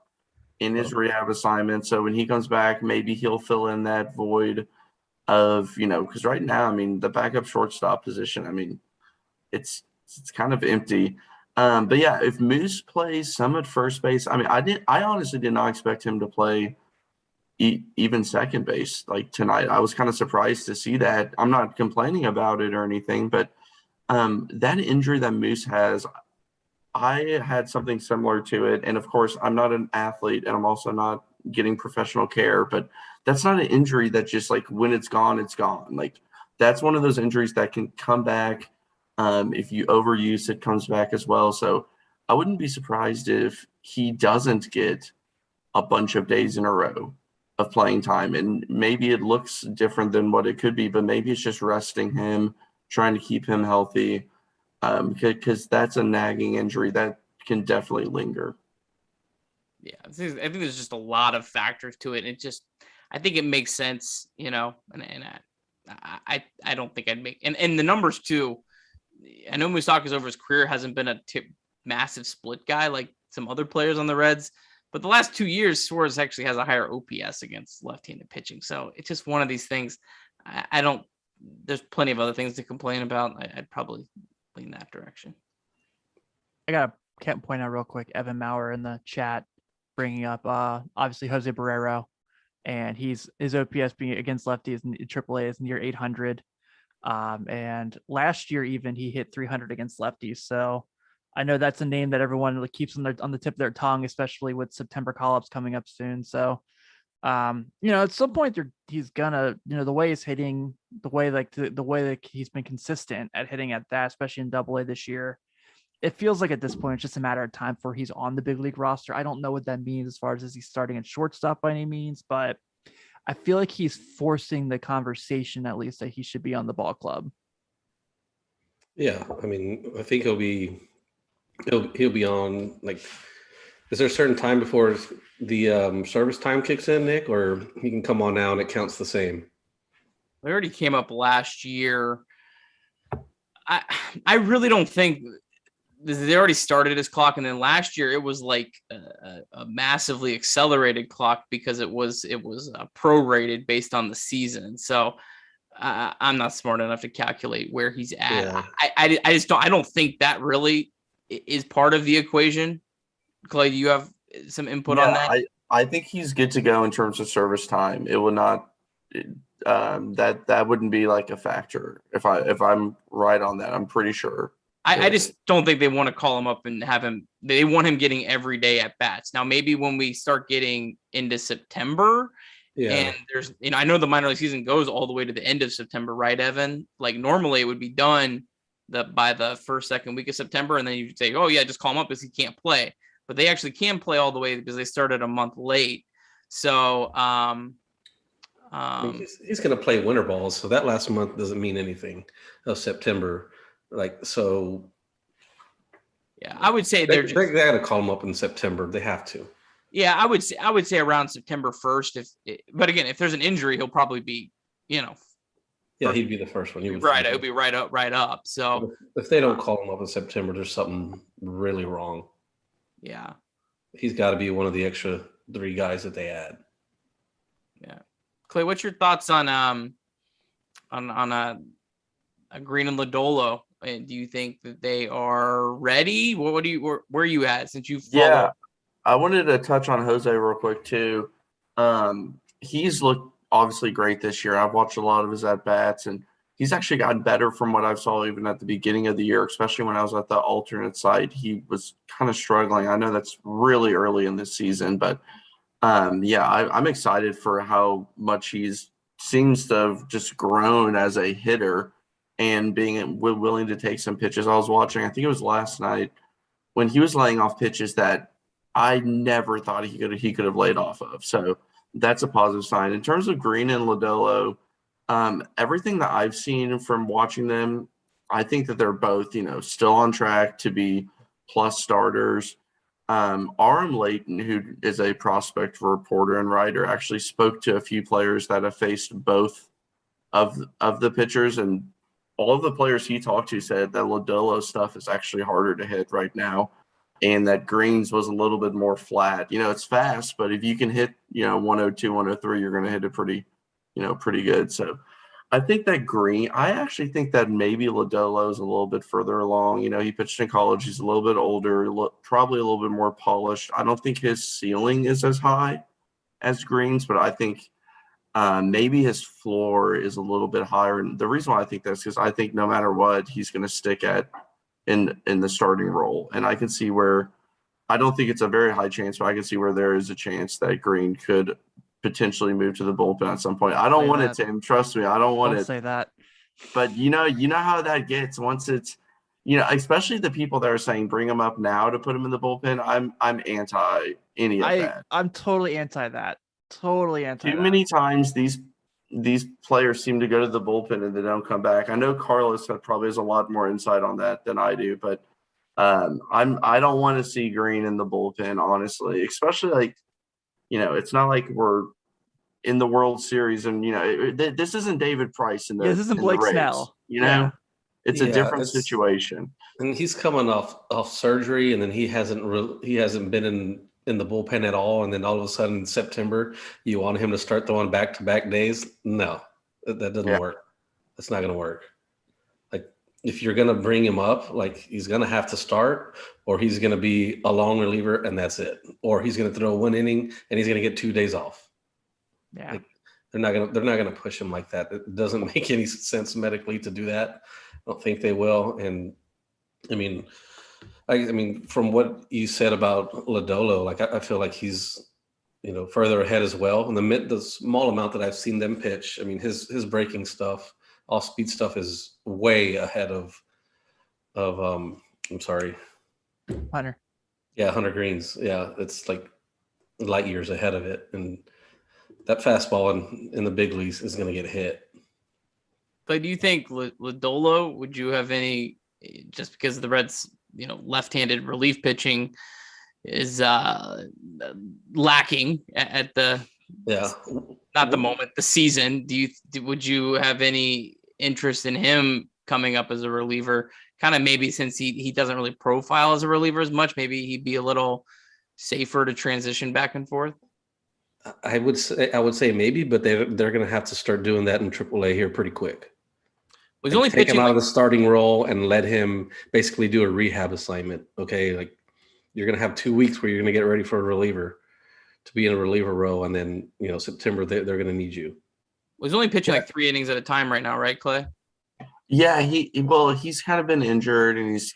Speaker 2: in his rehab assignment, so when he comes back, maybe he'll fill in that void of, because right now, the backup shortstop position, it's kind of empty. But yeah, if Moose plays some at first base, I honestly did not expect him to play even second base like tonight. I was kind of surprised to see that. I'm not complaining about it or anything, but that injury that Moose has, I had something similar to it. And of course, I'm not an athlete and I'm also not getting professional care, but that's not an injury that just like when it's gone, it's gone. Like that's one of those injuries that can come back. If you overuse it, comes back as well. So I wouldn't be surprised if he doesn't get a bunch of days in a row of playing time. And maybe it looks different than what it could be, but maybe it's just resting him, trying to keep him healthy, because that's a nagging injury that can definitely linger.
Speaker 3: Yeah, I think there's just a lot of factors to it. I think it makes sense, and I don't think I'd make, and the numbers too. I know Moustakas over his career hasn't been a massive split guy like some other players on the Reds, but the last 2 years, Suarez actually has a higher OPS against left-handed pitching. So it's just one of these things. There's plenty of other things to complain about. I'd probably lean that direction.
Speaker 1: I can't point out real quick, Evan Maurer in the chat bringing up obviously Jose Barrero, and his OPS being against lefties in AAA is near 800. And last year even he hit 300 against lefties. So I know that's a name that everyone keeps on the tip of their tongue, especially with September call-ups coming up soon. So, at some point he's gonna, the way he's hitting, the way that he's been consistent at hitting at that, especially in AA this year, it feels like at this point, it's just a matter of time before he's on the big league roster. I don't know what that means as far as is he starting at shortstop by any means, but I feel like he's forcing the conversation, at least, that he should be on the ball club.
Speaker 6: Yeah. I think he'll be on, like, is there a certain time before the service time kicks in, Nick, or he can come on now and it counts the same?
Speaker 3: They already came up last year. I really don't think they already started his clock, and then last year it was like a massively accelerated clock because it was prorated based on the season. So I'm not smart enough to calculate where he's at. Yeah. I don't think that really is part of the equation. Clay, do you have some input on that?
Speaker 2: I think he's good to go in terms of service time. It will not that wouldn't be like a factor if I'm right on that. I'm pretty sure.
Speaker 3: I just don't think they want to call him up and have him. They want him getting every day at bats. Now, maybe when we start getting into September, and there's, I know the minor league season goes all the way to the end of September, right, Evan? Like normally it would be done by the first, second week of September, and then you say, oh yeah, just call him up because he can't play. But they actually can play all the way because they started a month late. So
Speaker 6: he's going to play winter balls, so that last month doesn't mean anything of September. Like, so
Speaker 3: yeah, I would say
Speaker 6: they got to call him up in September. They have to.
Speaker 3: Yeah, I would say around September 1st. But again, if there's an injury, he'll probably be,
Speaker 6: Yeah, he'd be the first one.
Speaker 3: He'll be right up. So
Speaker 6: if they don't call him up in September, there's something really wrong.
Speaker 3: Yeah,
Speaker 6: he's got to be one of the extra 3 guys that they add.
Speaker 3: Yeah, Clay, what's your thoughts on a Green and Lodolo? And do you think that they are ready? Where are you at since you followed?
Speaker 2: Yeah, I wanted to touch on Jose real quick too. He's looked obviously great this year. I've watched a lot of his at-bats, and he's actually gotten better from what I saw even at the beginning of the year, especially when I was at the alternate site. He was kind of struggling. I know that's really early in this season, but I'm excited for how much he's seems to have just grown as a hitter and being willing to take some pitches. I was watching, I think it was last night, when he was laying off pitches that I never thought he could have laid off of. So that's a positive sign. In terms of Green and Lodolo, everything that I've seen from watching them, I think that they're both, still on track to be plus starters. Aram Layton, who is a prospect reporter and writer, actually spoke to a few players that have faced both of the pitchers, and all of the players he talked to said that Lodolo stuff is actually harder to hit right now, and that Green's was a little bit more flat. It's fast, but if you can hit, 102, 103, you're going to hit it pretty good. So I think that I actually think that maybe Lodolo is a little bit further along. He pitched in college. He's a little bit older, probably a little bit more polished. I don't think his ceiling is as high as Green's, but I think maybe his floor is a little bit higher. And the reason why I think that's because I think no matter what, he's going to stick in the starting role. And I can see where, I don't think it's a very high chance, but I can see where there is a chance that Green could potentially move to the bullpen at some point. I don't want it, Tim. Trust me, I don't want it.
Speaker 1: Don't say that.
Speaker 2: But you know how that gets once it's, especially the people that are saying bring him up now to put him in the bullpen. I'm anti any of that.
Speaker 1: I'm totally anti that. Totally anti.
Speaker 2: Too many times these players seem to go to the bullpen and they don't come back. I know Carlos probably has a lot more insight on that than I do, but I don't want to see Green in the bullpen, honestly, especially it's not like we're in the World Series and this isn't David Price in the
Speaker 1: this isn't Blake Snell.
Speaker 2: It's a different situation.
Speaker 6: And he's coming off surgery, and then he hasn't been in the bullpen at all. And then all of a sudden in September, you want him to start throwing back-to-back days? No, that doesn't work. That's not going to work. Like, if you're going to bring him up, like, he's going to have to start, or he's going to be a long reliever and that's it. Or he's going to throw 1 inning and he's going to get 2 days off.
Speaker 1: Yeah.
Speaker 6: Like, they're not going to push him like that. It doesn't make any sense medically to do that. I don't think they will. And I mean, from what you said about Lodolo, like, I feel like he's, further ahead as well. And the small amount that I've seen them pitch, I mean, his breaking stuff, off speed stuff is way ahead of I'm sorry,
Speaker 1: Hunter.
Speaker 6: Yeah, Hunter Green's. Yeah, it's like light years ahead of it. And that fastball in the big leagues is going to get hit.
Speaker 3: But do you think Lodolo, would you have any, just because the Reds, left-handed relief pitching is lacking at the not the moment, the season. Would you have any interest in him coming up as a reliever? Kind of maybe since he doesn't really profile as a reliever as much, maybe he'd be a little safer to transition back and forth.
Speaker 6: I would say maybe, but they're going to have to start doing that in AAA here pretty quick.
Speaker 3: He's only
Speaker 6: take
Speaker 3: pitching
Speaker 6: him out of the starting role and let him basically do a rehab assignment. Okay, like, you're going to have 2 weeks where you're going to get ready for a reliever to be in a reliever role, and then September they're going to need you.
Speaker 3: He's only pitching like 3 innings at a time right now, right, Clay?
Speaker 2: Yeah, he's kind of been injured and he's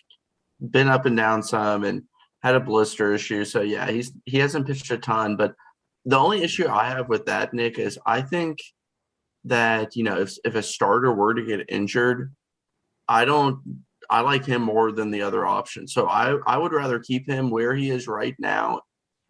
Speaker 2: been up and down some and had a blister issue. So yeah, he hasn't pitched a ton. But the only issue I have with that, Nick, is I think that if a starter were to get injured, I don't I like him more than the other option. So I would rather keep him where he is right now,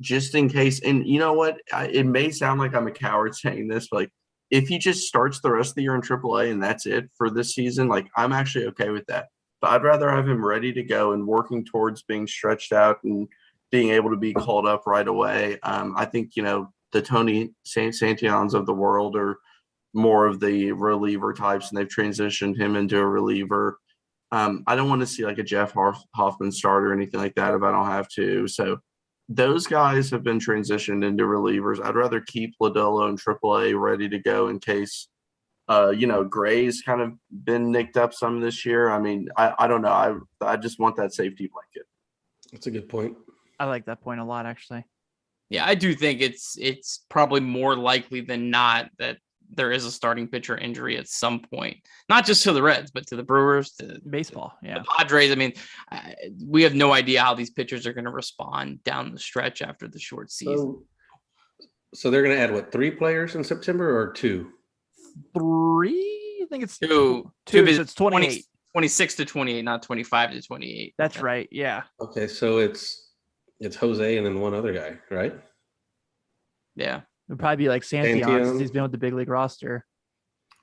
Speaker 2: just in case. And you know what? It may sound like I'm a coward saying this, but like if he just starts the rest of the year in AAA and that's it for this season, like I'm actually okay with that. But I'd rather have him ready to go and working towards being stretched out and being able to be called up right away. I think, the Tony Santillan's of the world are more of the reliever types, and they've transitioned him into a reliever. I don't want to see like a Jeff Hoffman start or anything like that if I don't have to. So those guys have been transitioned into relievers. I'd rather keep Lodolo in AAA ready to go in case, Gray's kind of been nicked up some this year. I mean, I don't know. I just want that safety blanket.
Speaker 6: That's a good point.
Speaker 1: I like that point a lot, actually.
Speaker 3: Yeah, I do think it's probably more likely than not that there is a starting pitcher injury at some point, not just to the Reds, but to the Brewers, to
Speaker 1: Baseball. Yeah.
Speaker 3: the Padres. I mean, we have no idea how these pitchers are going to respond down the stretch after the short season.
Speaker 6: So they're going to add what, 3 players in September or 2?
Speaker 1: 3? I think it's
Speaker 3: Two.
Speaker 1: Two.
Speaker 3: Two,
Speaker 1: So it's 28.
Speaker 3: 26 to 28, not 25 to 28.
Speaker 1: That's right. Yeah.
Speaker 6: Okay, so it's Jose and then one other guy, right?
Speaker 3: Yeah.
Speaker 1: It'd probably be like Santillan since
Speaker 6: Santillan.
Speaker 1: he's been with the big league roster.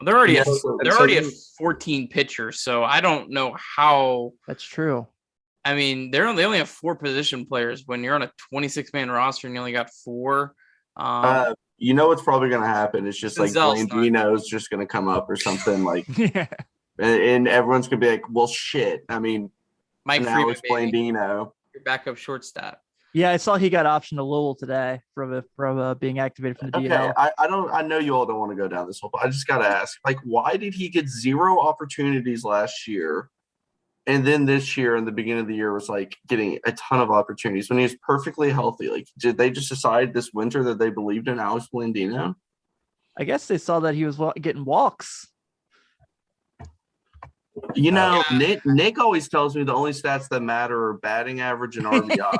Speaker 3: They're already
Speaker 2: Yeah,
Speaker 3: at,
Speaker 2: so-
Speaker 3: they're
Speaker 6: so
Speaker 3: already at
Speaker 6: this-
Speaker 3: 14 pitchers, so I don't know how.
Speaker 1: That's true.
Speaker 3: I mean, they only have 4 position players. When you're on a 26-man roster and you only got 4,
Speaker 2: You know what's probably going to happen? It's just like
Speaker 3: Zenzel's
Speaker 2: Blaine
Speaker 3: not-
Speaker 2: Dino's just going to come up or something like,
Speaker 1: Yeah.
Speaker 2: and everyone's going to be like, well, shit. I mean,
Speaker 3: Mike
Speaker 2: now
Speaker 3: Freeman,
Speaker 2: it's Blaine
Speaker 3: baby,
Speaker 2: Dino.
Speaker 3: your backup shortstop.
Speaker 1: Yeah, I saw he got optioned to Louisville today from being activated from the
Speaker 2: Okay,
Speaker 1: DL.
Speaker 2: I know you all don't want to go down this hole, but I just got to ask, like, why did he get 0 opportunities last year? And then this year in the beginning of the year was like getting a ton of opportunities when he was perfectly healthy. Like, did they just decide this winter that they believed in Alex Blandino?
Speaker 1: I guess they saw that he was getting walks.
Speaker 2: You know,
Speaker 3: Yeah.
Speaker 2: Nick always tells me the only stats that matter are batting average and RBI.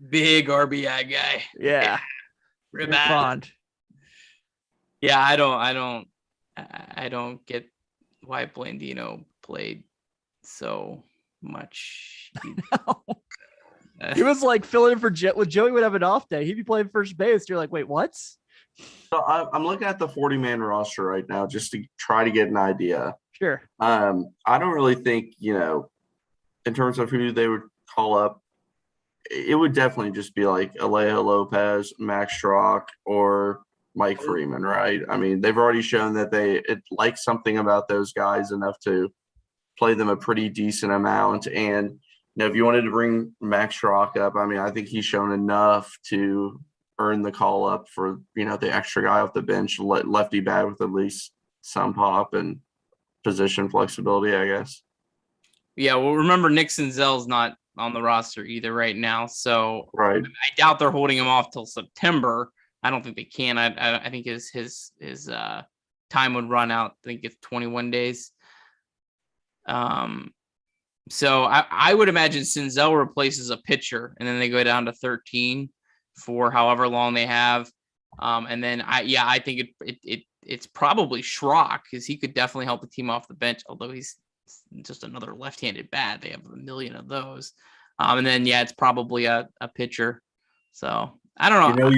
Speaker 3: Big RBI guy.
Speaker 1: Yeah.
Speaker 3: Rib
Speaker 1: You're
Speaker 3: out.
Speaker 1: fond.
Speaker 3: Yeah, I don't get why Blandino played so much.
Speaker 1: He was like filling in for when Joey would have an off day. He'd be playing first base. You're like, wait, what?
Speaker 2: So I'm looking at the 40-man roster right now just to try to get an idea.
Speaker 1: Sure.
Speaker 2: I don't really think, in terms of who they would call up, it would definitely just be like Alejo Lopez, Max Strock, or Mike Freeman, right? I mean, they've already shown that it like something about those guys enough to play them a pretty decent amount. And if you wanted to bring Max Strock up, I mean, I think he's shown enough to earn the call up for, the extra guy off the bench, lefty bat with at least some pop and position flexibility, I guess.
Speaker 3: Yeah, well, remember Nick Senzel's not on the roster either right now, so
Speaker 2: Right.
Speaker 3: I doubt they're holding him off till September. I don't think they can. I think his time would run out. I think it's 21 days. So I would imagine Senzel replaces a pitcher, and then they go down to 13 for however long they have. And then I think it's probably Schrock, because he could definitely help the team off the bench, although he's just another left-handed bat. They have a million of those. And then it's probably a pitcher. So I don't know.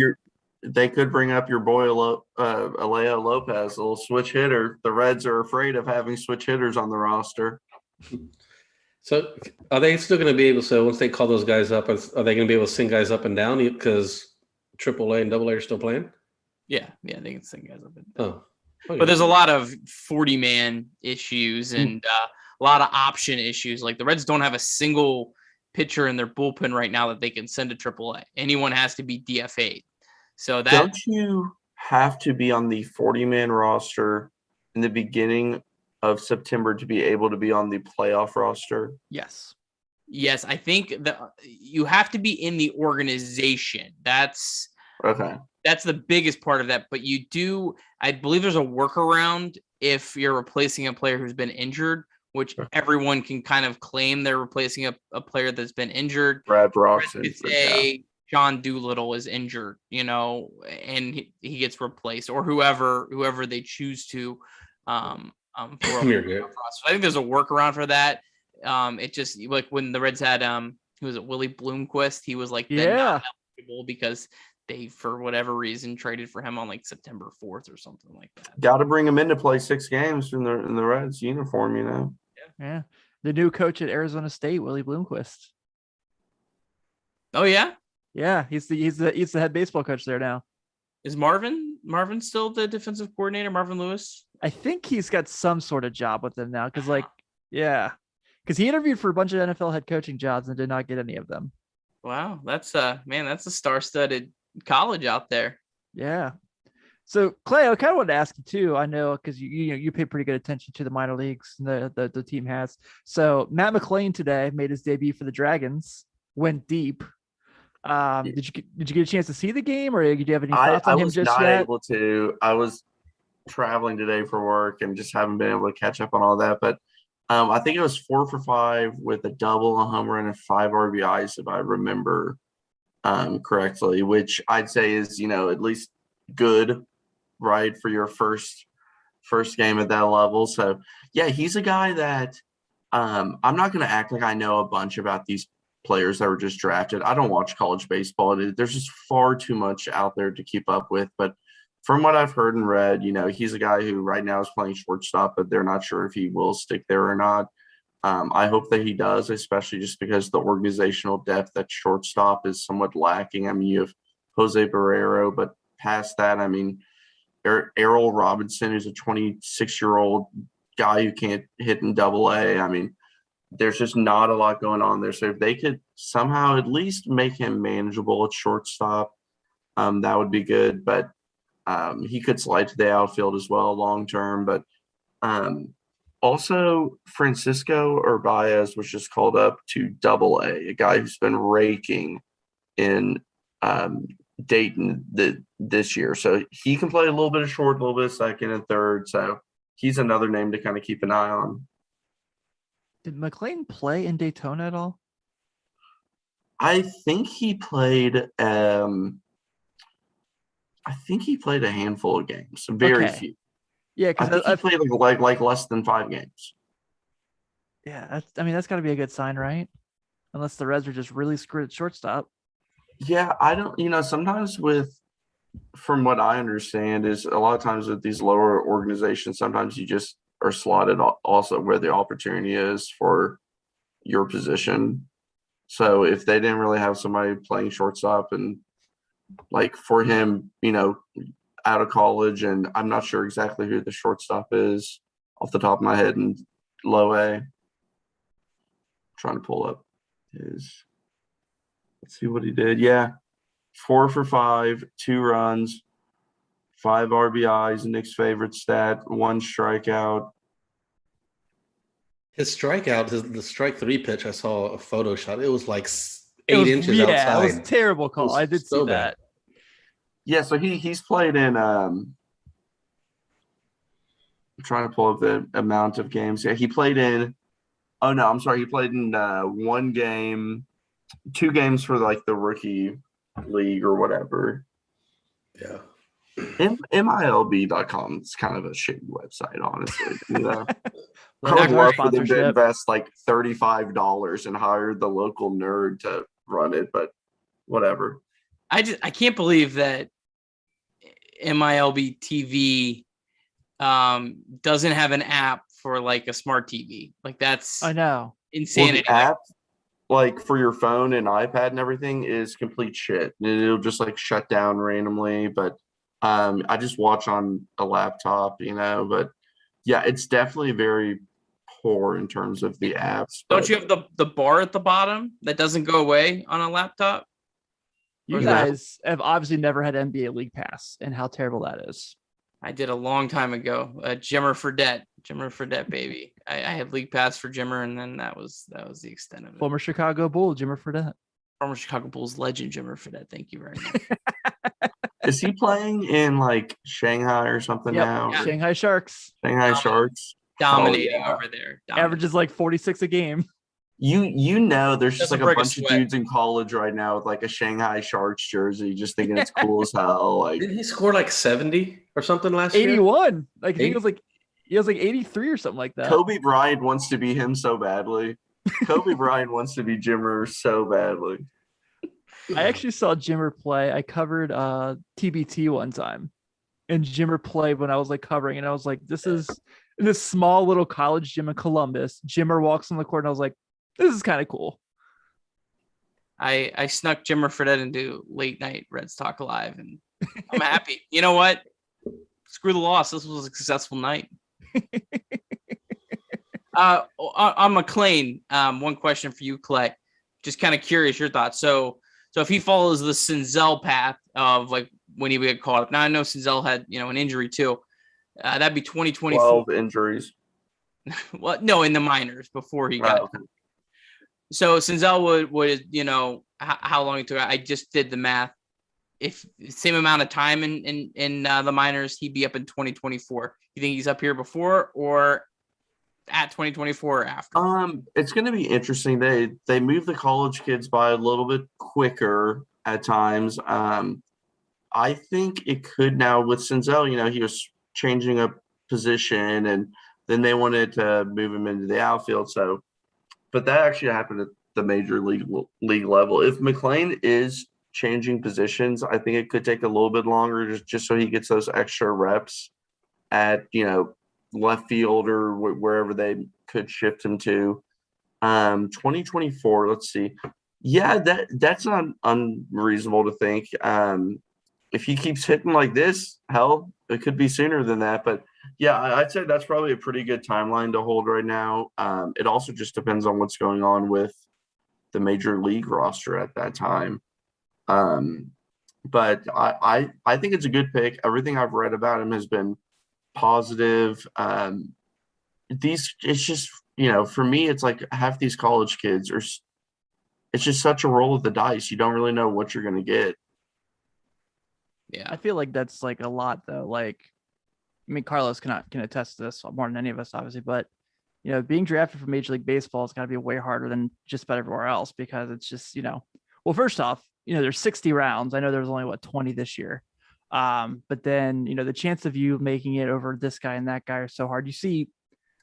Speaker 2: They could bring up your boy Alejo Lopez, a little switch hitter. The Reds are afraid of having switch hitters on the roster.
Speaker 6: So are they still going to be able? So once they call those guys up, are they going to be able to send guys up and down because AAA and AA are still playing?
Speaker 3: Yeah, they can send guys up.
Speaker 6: Oh, okay.
Speaker 3: But there's a lot of 40-man issues and a lot of option issues. Like the Reds don't have a single pitcher in their bullpen right now that they can send to AAA. Anyone has to be DFA'd. So
Speaker 2: Don't you have to be on the 40-man roster in the beginning of September to be able to be on the playoff roster?
Speaker 1: Yes.
Speaker 3: Yes, I think that you have to be in the organization. That's
Speaker 2: Okay.
Speaker 3: the biggest part of that. But I believe there's a workaround if you're replacing a player who's been injured, which everyone can kind of claim they're replacing a player that's been injured.
Speaker 2: Brad Broxton.
Speaker 3: Let's say John Doolittle is injured, and he gets replaced, or whoever they choose to. For
Speaker 6: You're good.
Speaker 3: I think there's a workaround for that. It just like when the Reds had who was it, Willie Bloomquist? He was like then not eligible because they, for whatever reason, traded for him on like September 4th or something like that.
Speaker 2: Got to bring him in to play 6 games in the Reds uniform, you know.
Speaker 1: Yeah. The new coach at Arizona State, Willie Bloomquist.
Speaker 3: Oh yeah,
Speaker 1: Yeah, he's the head baseball coach there now.
Speaker 3: is Marvin still the defensive coordinator? Marvin Lewis?
Speaker 1: I think he's got some sort of job with them now because because he interviewed for a bunch of NFL head coaching jobs and did not get any of them.
Speaker 3: Wow, that's that's a star-studded college out there.
Speaker 1: Yeah. So Clay, I kind of wanted to ask you too. I know because you pay pretty good attention to the minor leagues and the team has. So Matt McLean today made his debut for the Dragons. Went deep. Did you get a chance to see the game, or did you have any thoughts on him just
Speaker 2: yet? I was not
Speaker 1: yet?
Speaker 2: able to. I was traveling today for work and just haven't been able to catch up on all that. But I think it was 4 for 5 with a double, a home run, and 5 RBIs, if I remember correctly, which I'd say is, at least good, right, for your first game at that level. So yeah, he's a guy that I'm not going to act like I know a bunch about these players that were just drafted. I don't watch college baseball. There's just far too much out there to keep up with. But from what I've heard and read, he's a guy who right now is playing shortstop, but they're not sure if he will stick there or not. I hope that he does, especially just because the organizational depth at shortstop is somewhat lacking. I mean, you have Jose Barrero, but past that, I mean, Errol Robinson, who's a 26-year-old guy who can't hit in Double-A. I mean, there's just not a lot going on there. So if they could somehow at least make him manageable at shortstop, that would be good. But he could slide to the outfield as well long term. But also Francisco Urbaez was just called up to Double-A, a guy who's been raking in Dayton this year. So he can play a little bit of short, a little bit of second and third. So he's another name to kind of keep an eye on.
Speaker 1: Did McLean play in Daytona at all?
Speaker 2: I think he played a handful of games, very few.
Speaker 1: Yeah,
Speaker 2: I
Speaker 1: because
Speaker 2: think he played like less than 5 games.
Speaker 1: Yeah, that's got to be a good sign, right? Unless the Reds are just really screwed at shortstop.
Speaker 2: Yeah, I don't. Sometimes from what I understand, is a lot of times with these lower organizations, sometimes you just are slotted also where the opportunity is for your position. So if they didn't really have somebody playing shortstop, and like for him, out of college, and I'm not sure exactly who the shortstop is off the top of my head in low A. I'm trying to pull up let's see what he did. Yeah. 4 for 5, 2 runs, 5 RBIs, Nick's favorite stat, 1 strikeout.
Speaker 6: His strikeout, the strike 3 pitch, I saw a photo shot. It was like 8 inches outside.
Speaker 1: It was a terrible call. I did see that.
Speaker 2: Yeah, so he's played in I'm trying to pull up the amount of games. Yeah, he played in he played in 1 game, 2 games for like the rookie league or whatever.
Speaker 6: Yeah.
Speaker 2: MILB.com is kind of a shitty website, honestly. I would
Speaker 1: Our
Speaker 2: love for them to
Speaker 1: sponsorship.
Speaker 2: invest like $35 and hire the local nerd to run it, but whatever.
Speaker 3: I can't believe that MILB TV doesn't have an app for like a smart TV. Like that's
Speaker 1: I know.
Speaker 3: insanity.
Speaker 2: Well, the app, like for your phone and iPad and everything, is complete shit. It'll just like shut down randomly. But I just watch on a laptop, But yeah, it's definitely very poor in terms of the apps.
Speaker 3: Don't you have the bar at the bottom that doesn't go away on a laptop?
Speaker 1: You
Speaker 3: Or is that-
Speaker 1: guys have obviously never had NBA League Pass, and how terrible that is.
Speaker 3: I did a long time ago. Jimmer Fredette, baby. I had League Pass for Jimmer, and then that was the extent of it.
Speaker 1: Former Chicago Bull, Jimmer Fredette.
Speaker 3: Former Chicago Bulls legend, Jimmer Fredette. Thank you very much.
Speaker 2: Is he playing in like Shanghai or something now?
Speaker 1: Yeah. Shanghai Sharks
Speaker 2: Shanghai Sharks.
Speaker 3: Dominating
Speaker 2: yeah.
Speaker 3: over there.
Speaker 1: averages like 46 a game.
Speaker 2: There's just
Speaker 3: Doesn't
Speaker 2: like a
Speaker 3: break a
Speaker 2: bunch of
Speaker 3: sweat.
Speaker 2: dudes in college right now with like a Shanghai Sharks jersey, just thinking it's cool as hell. Like,
Speaker 6: Didn't he score like 70 or something last year?
Speaker 1: 81. Like I think it was like He has like 83 or something like that.
Speaker 2: Kobe Bryant wants to be him so badly. Kobe Bryant wants to be Jimmer so badly.
Speaker 1: I actually saw Jimmer play. I covered TBT one time, and Jimmer played when I was like covering, and I was like, this is in this small little college gym in Columbus. Jimmer walks on the court, and I was like, this is kind of cool.
Speaker 3: I snuck Jimmer Fredette into late night Reds Talk Live, and I'm happy. You know what? Screw the loss. This was a successful night. On McLean, one question for you, Clay. Just kind of curious your thoughts. So if he follows the Senzel path of like when he would get caught up. Now I know Senzel had an injury too. That'd be 2024.
Speaker 2: 12 injuries.
Speaker 3: Well, no, in the minors before he got.
Speaker 2: Okay.
Speaker 3: So Senzel would how long it took? I just did the math. If same amount of time in the minors, he'd be up in 2024. You think he's up here before or at 2024 or after?
Speaker 2: It's going to be interesting. They move the college kids by a little bit quicker at times. I think it could now with Senzel. He was changing up position, and then they wanted to move him into the outfield. But that actually happened at the major league level. If McLean is changing positions, I think it could take a little bit longer just so he gets those extra reps at left field or wherever they could shift him to. 2024, let's see. Yeah, that's not unreasonable to think. If he keeps hitting like this, hell, it could be sooner than that. But yeah, I'd say that's probably a pretty good timeline to hold right now. It also just depends on what's going on with the major league roster at that time. But I think it's a good pick. Everything I've read about him has been positive. It's just, for me, it's like half these college kids it's just such a roll of the dice. You don't really know what you're going to get.
Speaker 3: Yeah.
Speaker 1: I feel like that's like a lot though. Like, I mean, Carlos can attest to this more than any of us, obviously, but being drafted for Major League Baseball is got to be way harder than just about everywhere else because it's just, well, first off, there's 60 rounds. I know there's only 20 this year. But then, the chance of you making it over this guy and that guy are so hard. You see,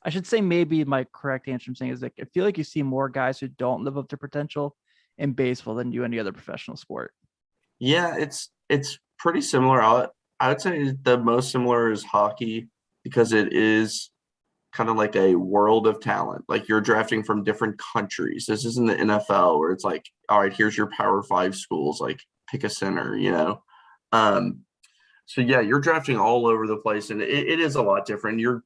Speaker 1: I should say maybe my correct answer I'm saying is like, I feel like you see more guys who don't live up to potential in baseball than you any other professional sport.
Speaker 2: Yeah, it's pretty similar. I would say the most similar is hockey because it is kind of like a world of talent. Like you're drafting from different countries. This isn't the NFL where it's like, all right, here's your Power 5 schools, like pick a center, So yeah, you're drafting all over the place, and it is a lot different. You're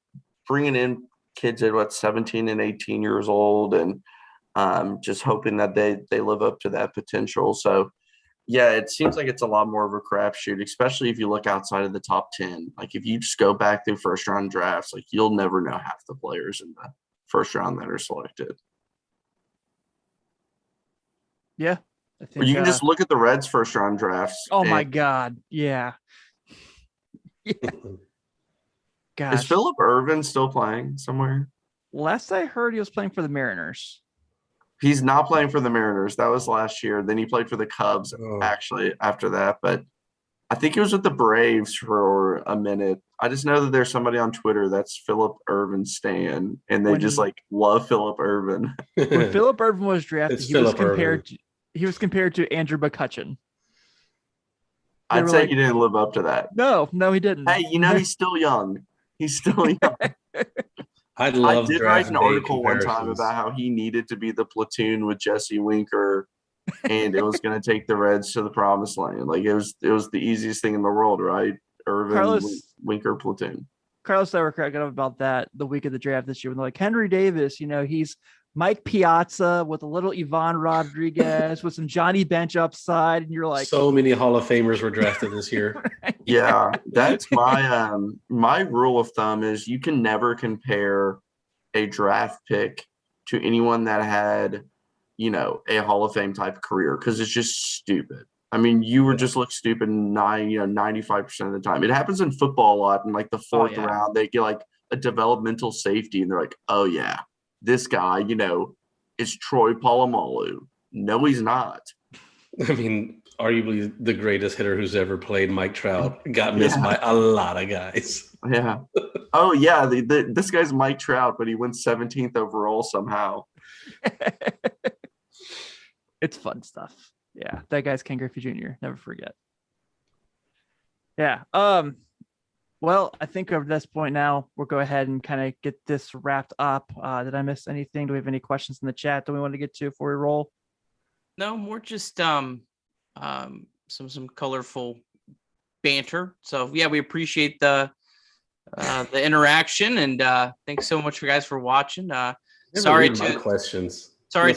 Speaker 2: bringing in kids at 17 and 18 years old, and just hoping that they live up to that potential. So yeah, it seems like it's a lot more of a crapshoot, especially if you look outside of the top 10. Like if you just go back through first round drafts, like you'll never know half the players in the first round that are selected.
Speaker 1: Yeah. I think,
Speaker 2: or you can just look at the Reds first round drafts.
Speaker 1: Oh my God. Yeah. Yeah. Gosh.
Speaker 2: Is Phillip Ervin still playing somewhere?
Speaker 1: Last I heard, he was playing for the Mariners.
Speaker 2: He's not playing for the Mariners. That was last year. Then he played for the Cubs actually after that. But I think he was with the Braves for a minute. I just know that there's somebody on Twitter that's Phillip Ervin stan, and they just like love Phillip Ervin.
Speaker 1: When Phillip Ervin was drafted,
Speaker 5: It's
Speaker 1: he was
Speaker 5: Phillip
Speaker 1: compared to Andrew McCutchen.
Speaker 2: I'd say he didn't live up to that.
Speaker 1: No, he didn't.
Speaker 2: Hey, he's still young. He's still young.
Speaker 5: I
Speaker 2: did write an article one time about how he needed to be the platoon with Jesse Winker, and it was going to take the Reds to the promised land. Like it was the easiest thing in the world, right? Ervin Winker platoon.
Speaker 1: Carlos and I were cracking up about that the week of the draft this year when they're like Henry Davis, he's Mike Piazza with a little Ivan Rodriguez with some Johnny Bench upside, and you're like,
Speaker 5: so many Hall of Famers were drafted this year.
Speaker 2: Yeah, that's my my rule of thumb is you can never compare a draft pick to anyone that had, a Hall of Fame type career because it's just stupid. I mean, you would just look stupid 95% of the time. It happens in football a lot. In like the fourth round, they get like a developmental safety, and they're like, oh yeah, this guy, is Troy Polamalu. No, he's not.
Speaker 5: I mean, arguably the greatest hitter who's ever played, Mike Trout, got missed by a lot of guys.
Speaker 2: Yeah. Oh yeah, this guy's Mike Trout, but he went 17th overall somehow.
Speaker 1: It's fun stuff. Yeah, that guy's Ken Griffey Jr. Never forget. Yeah. Well, I think over this point now, we'll go ahead and kind of get this wrapped up. Did I miss anything? Do we have any questions in the chat that we want to get to before we roll?
Speaker 3: No, more just some colorful banter. So yeah, we appreciate the interaction, and thanks so much for guys for watching. Sorry to
Speaker 6: questions.
Speaker 3: Sorry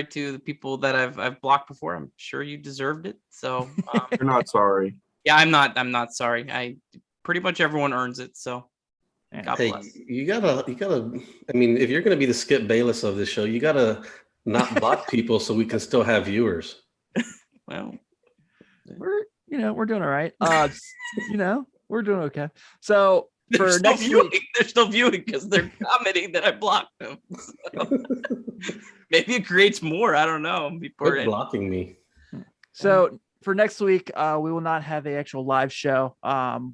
Speaker 3: to the people that I've blocked before. I'm sure you deserved it. So
Speaker 2: You're not sorry.
Speaker 3: yeah, I'm not sorry. I pretty much everyone earns it. So God
Speaker 6: Hey,
Speaker 3: bless.
Speaker 6: you gotta. I mean, if you're gonna be the Skip Bayless of this show, you gotta not block people so we can still have viewers.
Speaker 3: Well,
Speaker 1: We're doing all right. We're doing okay. So for
Speaker 3: they're still
Speaker 1: next
Speaker 3: viewing.
Speaker 1: week,
Speaker 3: They're still viewing because they're commenting that I blocked them. So, maybe it creates more. I don't know.
Speaker 6: Quit blocking me.
Speaker 1: so for next week, we will not have an actual live show.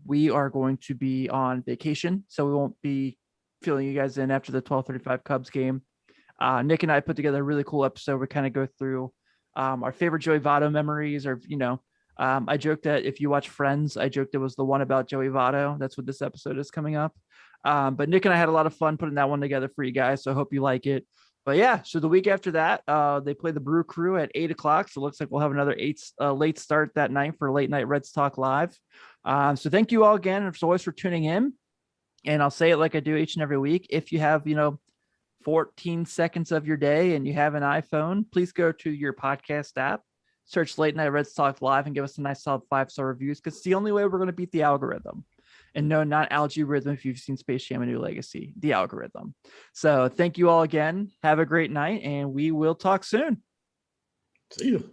Speaker 1: We are going to be on vacation, so we won't be filling you guys in after the 12:35 Cubs game. Nick and I put together a really cool episode. We kind of go through our favorite Joey Votto memories, or I joked that if you watch Friends, I joked it was the one about Joey Votto. That's what this episode is coming up. But Nick and I had a lot of fun putting that one together for you guys, so I hope you like it. But yeah, so the week after that, they play the Brew Crew at 8:00. So it looks like we'll have another late start that night for Late Night Reds Talk Live. So thank you all again, as always, for tuning in. And I'll say it like I do each and every week. If you have, 14 seconds of your day and you have an iPhone, please go to your podcast app, search Late Night Reds Talk Live, and give us a nice solid 5-star reviews, because it's the only way we're going to beat the algorithm. And no, not Algae Rhythm. If you've seen Space Jam: A New Legacy, the algorithm. So thank you all again. Have a great night, and we will talk soon.
Speaker 6: See you.